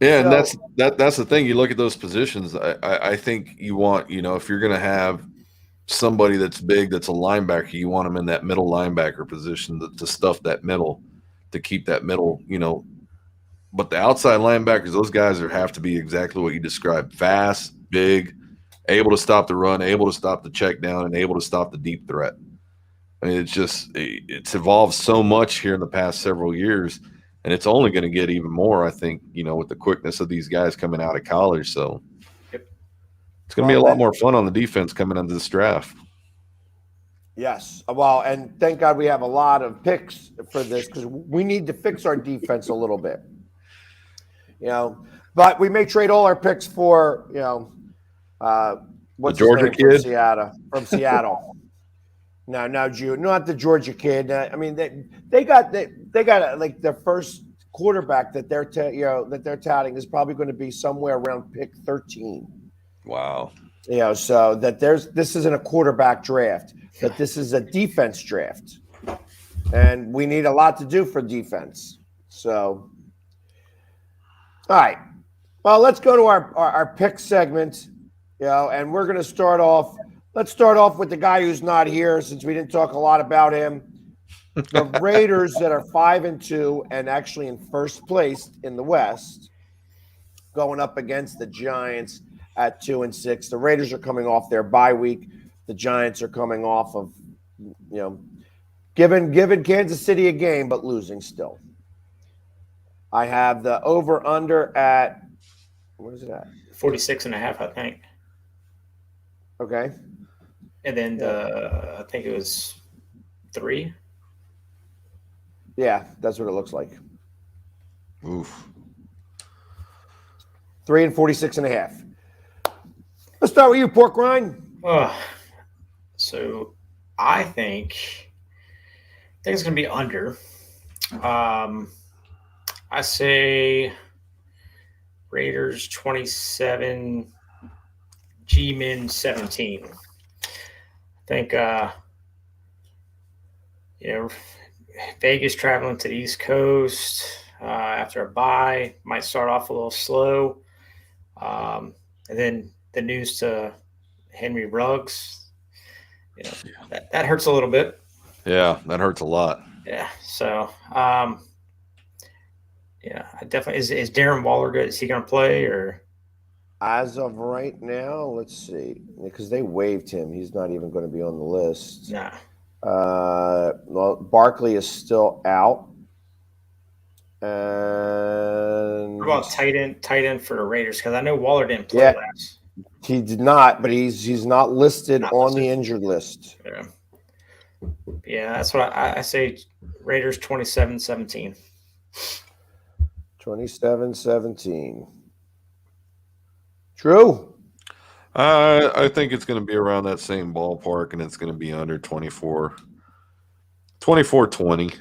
[SPEAKER 1] Yeah, and that's the thing. You look at those positions. I think you want, if you're going to have somebody that's big, that's a linebacker, you want them in that middle linebacker position to stuff that middle, to keep that middle, But the outside linebackers, those guys have to be exactly what you described: fast, big, able to stop the run, able to stop the check down, and able to stop the deep threat. I mean, it's evolved so much here in the past several years, and it's only going to get even more, I think, with the quickness of these guys coming out of college. So it's going to be a lot more fun on the defense coming into this draft.
[SPEAKER 2] Yes. Well, and thank God we have a lot of picks for this, because we need to fix our defense a little bit. But we may trade all our picks for, what's
[SPEAKER 1] the Georgia kid
[SPEAKER 2] from Seattle. No, not the Georgia kid. I mean, they got like their first quarterback that they're touting is probably going to be somewhere around pick 13.
[SPEAKER 1] Wow.
[SPEAKER 2] So that this isn't a quarterback draft, but this is a defense draft, and we need a lot to do for defense. So, all right. Well, let's go to our pick segment, and we're going to start off. Let's start off with the guy who's not here, since we didn't talk a lot about him. The Raiders that are 5-2 and actually in first place in the West, going up against the Giants at 2-6. The Raiders are coming off their bye week. The Giants are coming off of, giving Kansas City a game, but losing still. I have the over-under at, what is it at?
[SPEAKER 3] 46.5, I think.
[SPEAKER 2] Okay.
[SPEAKER 3] And then
[SPEAKER 2] Yeah.
[SPEAKER 3] I think it was 3.
[SPEAKER 2] Yeah, that's what it looks like.
[SPEAKER 1] Oof.
[SPEAKER 2] 3 and 46.5. Let's start with you, Pork Rind.
[SPEAKER 3] So I think it's going to be under. I say Raiders 27, G-Men 17. I think, Vegas traveling to the East Coast after a bye might start off a little slow. And then the news to Henry Ruggs, that hurts a little bit.
[SPEAKER 1] Yeah, that hurts a lot.
[SPEAKER 3] Yeah. So, I definitely is Darren Waller good? Is he going to play or?
[SPEAKER 2] As of right now, let's see, because they waived him. He's not even going to be on the list.
[SPEAKER 3] Nah.
[SPEAKER 2] Well, Barkley is still out. And
[SPEAKER 3] What about tight end for the Raiders? Because I know Waller didn't play last.
[SPEAKER 2] He did not, but he's not listed on the injured list.
[SPEAKER 3] Yeah, that's what I say. Raiders 27-17.
[SPEAKER 2] 27-17. True.
[SPEAKER 1] I think it's going to be around that same ballpark, and it's going to be under 24. 24-20.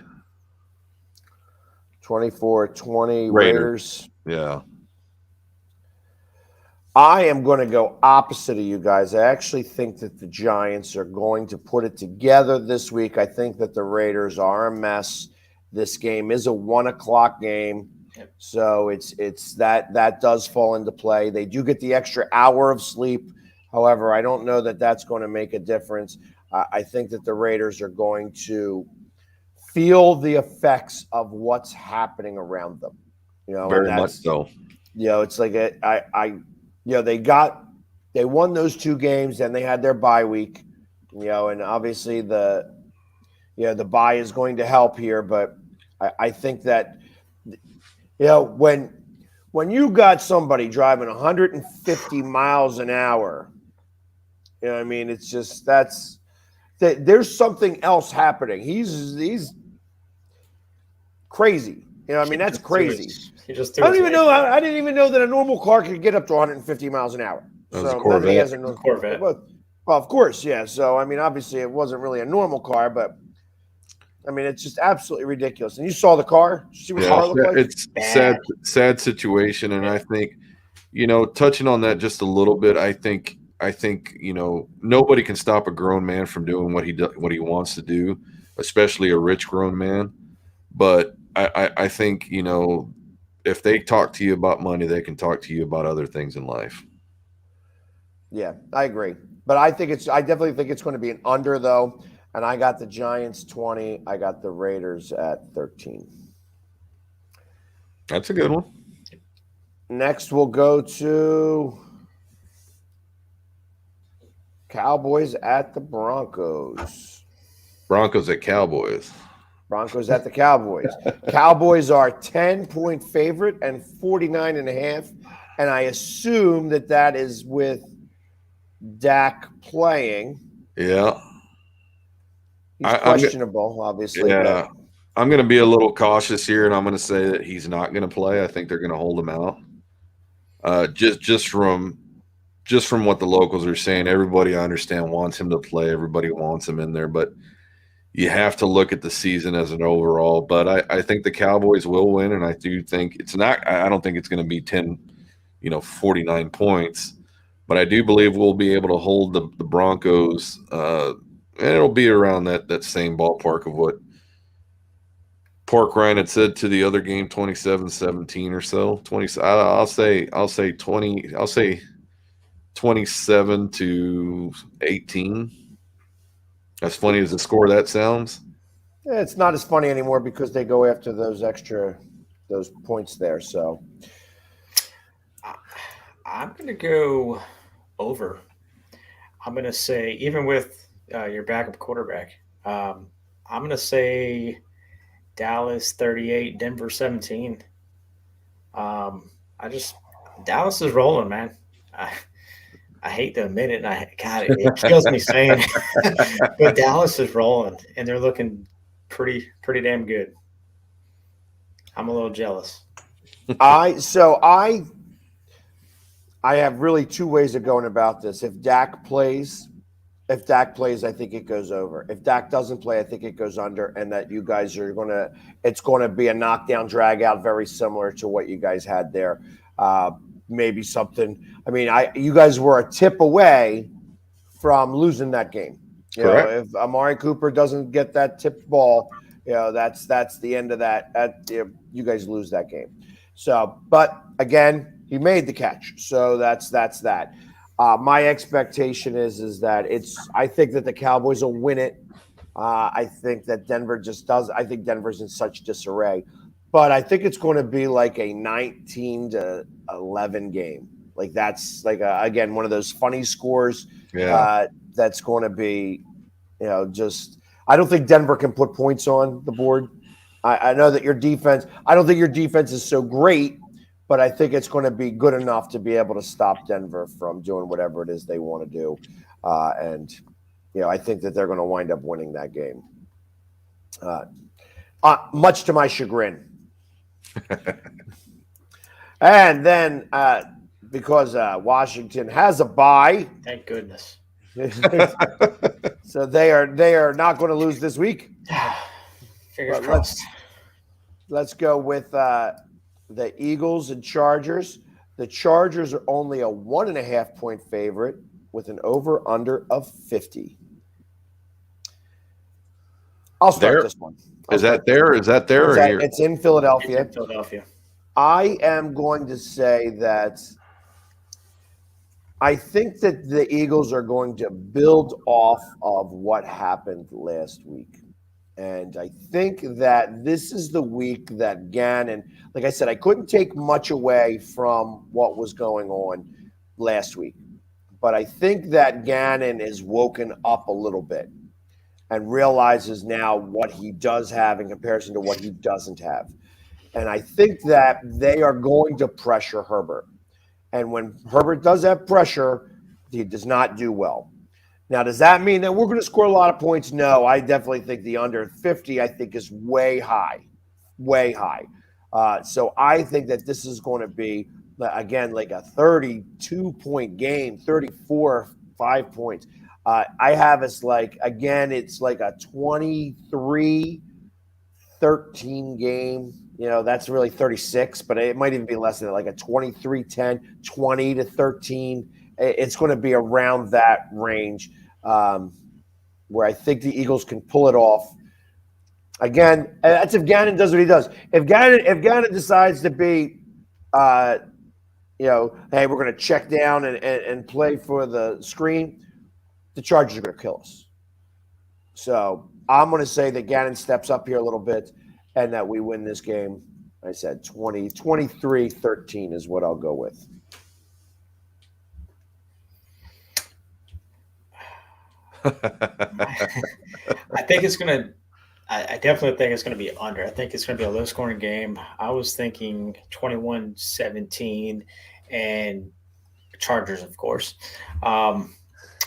[SPEAKER 2] 24-20 Raiders.
[SPEAKER 1] Yeah.
[SPEAKER 2] I am going to go opposite of you guys. I actually think that the Giants are going to put it together this week. I think that the Raiders are a mess. This game is a 1:00 game. So it's that does fall into play. They do get the extra hour of sleep. However, I don't know that that's going to make a difference. I think that the Raiders are going to feel the effects of what's happening around them.
[SPEAKER 1] Very much so.
[SPEAKER 2] It's like they won those 2 games, and they had their bye week. And obviously the bye is going to help here, but I think that when you got somebody driving 150 miles an hour, I mean, it's just there's something else happening. He's crazy. I mean, that's crazy. I didn't even know that a normal car could get up to 150 miles an hour.
[SPEAKER 1] That was a Corvette.
[SPEAKER 2] Corvette. Well, of course, yeah. So, I mean, obviously, it wasn't really a normal car, but I mean, it's just absolutely ridiculous. And you saw the car? Did you see what the car looked like?
[SPEAKER 1] It's sad situation, and I think, touching on that just a little bit, I think nobody can stop a grown man from doing what he wants to do, especially a rich grown man. But I think if they talk to you about money, they can talk to you about other things in life.
[SPEAKER 2] Yeah, I agree. But I definitely think it's going to be an under, though. And I got the Giants 20. I got the Raiders at 13.
[SPEAKER 1] That's a good one.
[SPEAKER 2] Next, we'll go to Cowboys at the Broncos.
[SPEAKER 1] Broncos at Cowboys.
[SPEAKER 2] Broncos at the Cowboys. Cowboys are 10-point favorite and 49.5. And I assume that is with Dak playing.
[SPEAKER 1] Yeah.
[SPEAKER 2] He's questionable, obviously.
[SPEAKER 1] Yeah. I'm going to be a little cautious here, and I'm going to say that he's not going to play. I think they're going to hold him out. Just from what the locals are saying, everybody I understand wants him to play. Everybody wants him in there, but you have to look at the season as an overall. But I think the Cowboys will win, and I do think it's not. I don't think it's going to be 49 points, but I do believe we'll be able to hold the Broncos, and it'll be around that same ballpark of what Pork Ryan had said to the other game, 27-17 or so. 20. I'll say 20. I'll say 27-18. As funny as the score that sounds.
[SPEAKER 2] Yeah, it's not as funny anymore because they go after those points there. So
[SPEAKER 3] I'm going to go over. I'm going to say, even with your backup quarterback, I'm going to say Dallas 38, Denver 17. Dallas is rolling, man. I hate to admit it, and God, it kills me saying it, but Dallas is rolling, and they're looking pretty damn good. I'm a little jealous.
[SPEAKER 2] I have really two ways of going about this. If Dak plays, I think it goes over. If Dak doesn't play, I think it goes under, and that you guys are it's going to be a knockdown, drag out, very similar to what you guys had there. Maybe something. I mean, you guys were a tip away from losing that game. You
[SPEAKER 1] Correct.
[SPEAKER 2] know, if Amari Cooper doesn't get that tipped ball, that's the end of that. You guys lose that game. So, but again, he made the catch, so that's that. My expectation is that I think that the Cowboys will win it. I think that Denver just does. I think Denver's in such disarray, but I think it's going to be like a 19-11 game. Like that's like again one of those funny scores.
[SPEAKER 1] Yeah.
[SPEAKER 2] That's going to be, just I don't think Denver can put points on the board. I know that your defense. I don't think your defense is so great, but I think it's going to be good enough to be able to stop Denver from doing whatever it is they want to do. And I think that they're going to wind up winning that game, much to my chagrin. And then because Washington has a bye,
[SPEAKER 3] Thank goodness.
[SPEAKER 2] so they are not going to lose this week.
[SPEAKER 3] Fingers crossed.
[SPEAKER 2] Let's go with the Eagles and Chargers. The Chargers are only a 1.5 point favorite with an over/under of 50. I'll start this one.
[SPEAKER 1] Is that there? Is that there? Or here?
[SPEAKER 2] It's in Philadelphia.
[SPEAKER 3] It's in Philadelphia.
[SPEAKER 2] I am going to say that I think that the Eagles are going to build off of what happened last week. And I think that this is the week that Gannon, like I said, I couldn't take much away from what was going on last week. But I think that Gannon is woken up a little bit and realizes now what he does have in comparison to what he doesn't have. And I think that they are going to pressure Herbert. And when Herbert does have pressure, he does not do well. Now, does that mean that we're going to score a lot of points? No, I definitely think the under 50, I think, is way high. So I think that this is going to be, again, like a 32-point game, 34, 5 points. I have us it's like a 23-13 game. That's really 36, but it might even be less than that, like a 23-10, 20-13. It's going to be around that range where I think the Eagles can pull it off. Again, that's if Gannon does what he does. If Gannon decides to be, hey, we're going to check down and play for the screen, the Chargers are going to kill us. So I'm going to say that Gannon steps up here a little bit and that we win this game. I said 23-13 is what I'll go with.
[SPEAKER 3] I think it's going to – I definitely think it's going to be under. I think it's going to be a low-scoring game. I was thinking 21-17 and Chargers, of course.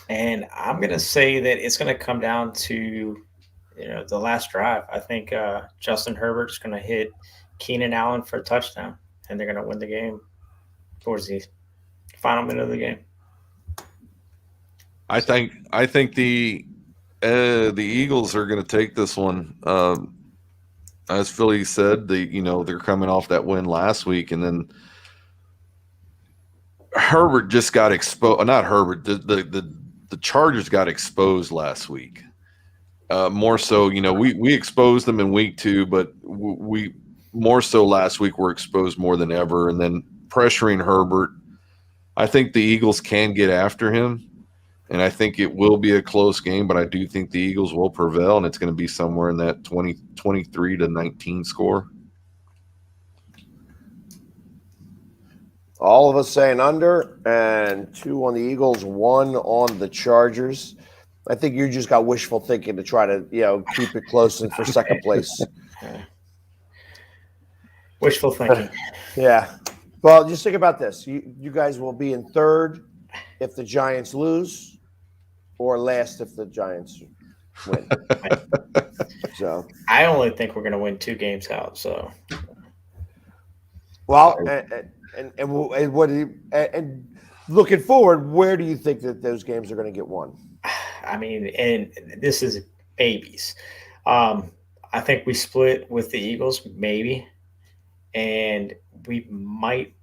[SPEAKER 3] And I'm going to say that it's going to come down to the last drive. I think Justin Herbert's going to hit Keenan Allen for a touchdown, and they're going to win the game towards the final minute of the game.
[SPEAKER 1] I think the Eagles are going to take this one. As Philly said, they're coming off that win last week, and then Herbert just got exposed. Not Herbert. The Chargers got exposed last week. More so, we exposed them in week 2, but we more so last week were exposed more than ever. And then pressuring Herbert, I think the Eagles can get after him, and I think it will be a close game, but I do think the Eagles will prevail, and it's going to be somewhere in that 23-19 score.
[SPEAKER 2] All of us saying under, and 2 on the Eagles, 1 on the Chargers. I think you just got wishful thinking to try to, keep it close and for second place.
[SPEAKER 3] Wishful thinking.
[SPEAKER 2] Yeah. Well, just think about this. You guys will be in third if the Giants lose, or last if the Giants win. So,
[SPEAKER 3] I only think we're going to win 2 games out. So,
[SPEAKER 2] well, and looking forward, where do you think that those games are going to get won?
[SPEAKER 3] I mean, and this is babies. I think we split with the Eagles, maybe, and we might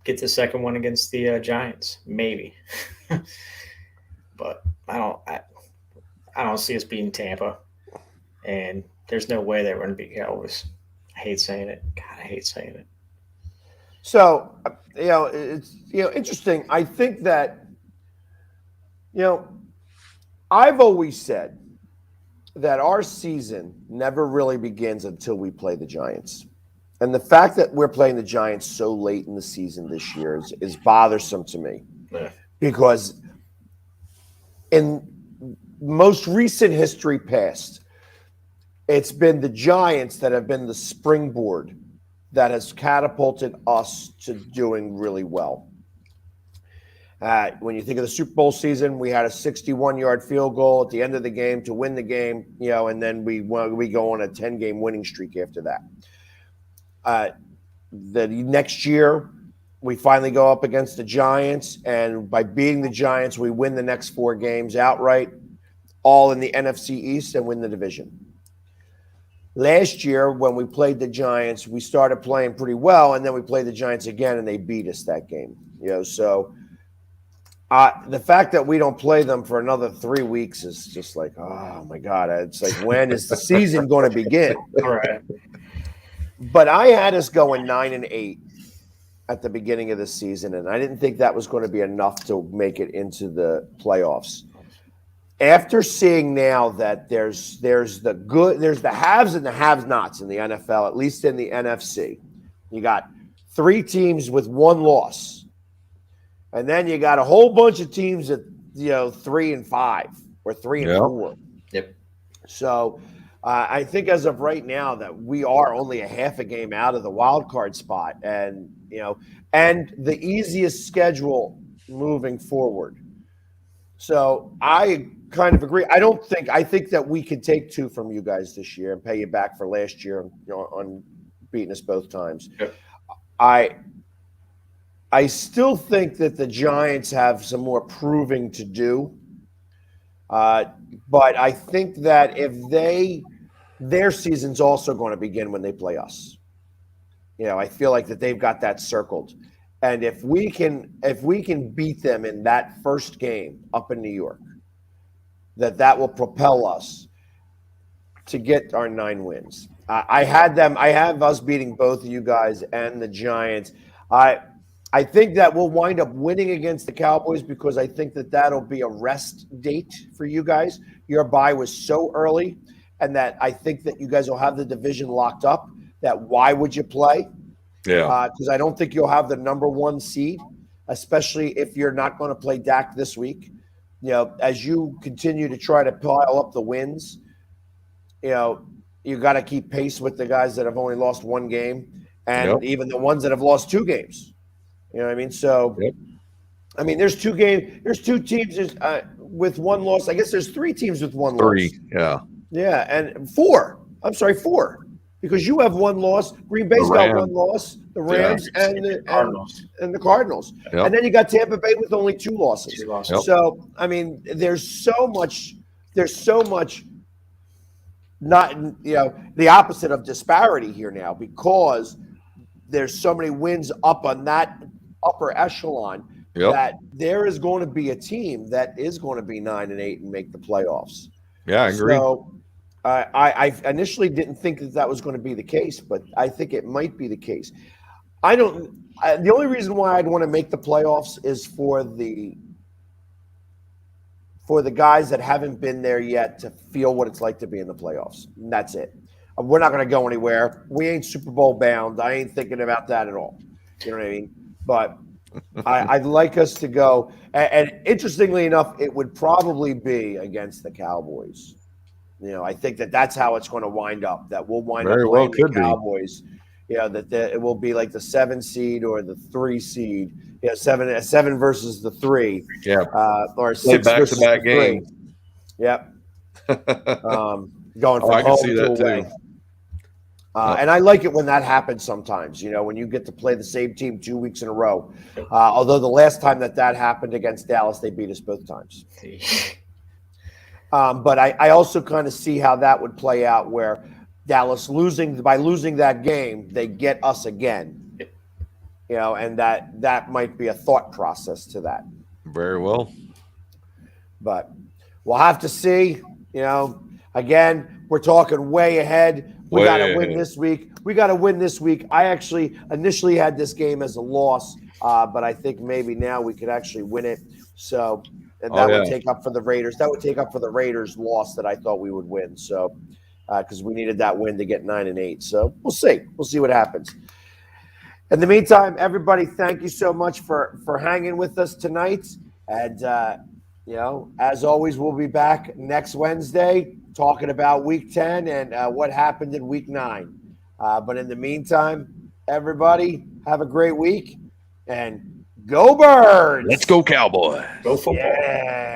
[SPEAKER 3] get the second one against the Giants, maybe. But I don't see us beating Tampa, and there's no way that we're going to beat Cowboys. I hate saying it. God, I hate saying it.
[SPEAKER 2] So, it's interesting. I think that I've always said that our season never really begins until we play the Giants. And the fact that we're playing the Giants so late in the season this year is bothersome to me.
[SPEAKER 3] Yeah.
[SPEAKER 2] Because in most recent history past, it's been the Giants that have been the springboard that has catapulted us to doing really well. When you think of the Super Bowl season, we had a 61-yard field goal at the end of the game to win the game, and then we go on a 10-game winning streak after that. The next year, we finally go up against the Giants, and by beating the Giants, we win the next 4 games outright, all in the NFC East, and win the division. Last year, when we played the Giants, we started playing pretty well, and then we played the Giants again, and they beat us that game. So the fact that we don't play them for another 3 weeks is just like, oh my God! It's like, when is the season going to begin?
[SPEAKER 3] All right.
[SPEAKER 2] But I had us going 9-8 at the beginning of the season, and I didn't think that was going to be enough to make it into the playoffs. After seeing now that there's the haves and the have-nots in the NFL, at least in the NFC. You got 3 teams with 1 loss. And then you got a whole bunch of teams at 3-5 or 3-4.
[SPEAKER 3] Yep.
[SPEAKER 2] So I think as of right now that we are only a half a game out of the wild card spot, and and the easiest schedule moving forward. So I kind of agree. I think that we could take 2 from you guys this year and pay you back for last year, on beating us both times.
[SPEAKER 3] Yep.
[SPEAKER 2] I still think that the Giants have some more proving to do. But I think that their season's also going to begin when they play us. I feel like that they've got that circled. And if we can beat them in that first game up in New York, that will propel us to get our 9 wins. I have us beating both of you guys and the Giants. I think that we'll wind up winning against the Cowboys because I think that that'll be a rest date for you guys. Your bye was so early, and that I think that you guys will have the division locked up. That why would you play?
[SPEAKER 1] Yeah.
[SPEAKER 2] Because I don't think you'll have the number 1 seed, especially if you're not going to play Dak this week. As you continue to try to pile up the wins, you got to keep pace with the guys that have only lost 1 game, and even the ones that have lost 2 games. You know what I mean? So, I mean, there's 2 teams with 1 loss. I guess there's 3 teams with 1 loss.
[SPEAKER 1] 3, yeah.
[SPEAKER 2] Yeah, and 4. I'm sorry, 4. Because you have 1 loss. Green Bay's got 1 loss. The Rams and the Cardinals.
[SPEAKER 1] Yep.
[SPEAKER 2] And then you got Tampa Bay with only 2 losses.
[SPEAKER 3] 2 losses.
[SPEAKER 1] Yep.
[SPEAKER 2] So, I mean, there's so much not, the opposite of disparity here now, because there's so many wins up on that upper echelon that there is going to be a team that is going to be 9-8 and make the playoffs.
[SPEAKER 1] Yeah, I agree.
[SPEAKER 2] So I initially didn't think that was going to be the case, but I think it might be the case. The only reason why I'd want to make the playoffs is for the guys that haven't been there yet to feel what it's like to be in the playoffs. And that's it. We're not going to go anywhere. We ain't Super Bowl bound. I ain't thinking about that at all. You know what I mean? But I'd like us to go. And interestingly enough, it would probably be against the Cowboys. I think that's how it's going to wind up. That we'll wind up playing the Cowboys that it will be like the 7 seed or the 3 seed. Seven versus the 3.
[SPEAKER 1] Yeah.
[SPEAKER 2] Or
[SPEAKER 1] Play
[SPEAKER 2] 6 versus the
[SPEAKER 1] back-to-back
[SPEAKER 2] 3.
[SPEAKER 1] games.
[SPEAKER 2] Yep. Going from
[SPEAKER 1] I can
[SPEAKER 2] home
[SPEAKER 1] see
[SPEAKER 2] to
[SPEAKER 1] that
[SPEAKER 2] away.
[SPEAKER 1] too.
[SPEAKER 2] And I like it when that happens sometimes, when you get to play the same team 2 weeks in a row. Although the last time that happened against Dallas, they beat us both times. But I also kind of see how that would play out, where Dallas by losing that game, they get us again. And that might be a thought process to that.
[SPEAKER 1] Very well.
[SPEAKER 2] But we'll have to see. Again, we're talking way ahead. We got to win this week. I actually initially had this game as a loss, but I think maybe now we could actually win it. So that would take up for the Raiders. That would take up for the Raiders' loss that I thought we would win. So because we needed that win to get 9-8. So we'll see. We'll see what happens. In the meantime, everybody, thank you so much for hanging with us tonight. And as always, we'll be back next Wednesday talking about Week 10 and what happened in Week 9. But in the meantime, everybody, have a great week and go Birds!
[SPEAKER 1] Let's go Cowboys!
[SPEAKER 3] Go football!
[SPEAKER 2] Yeah.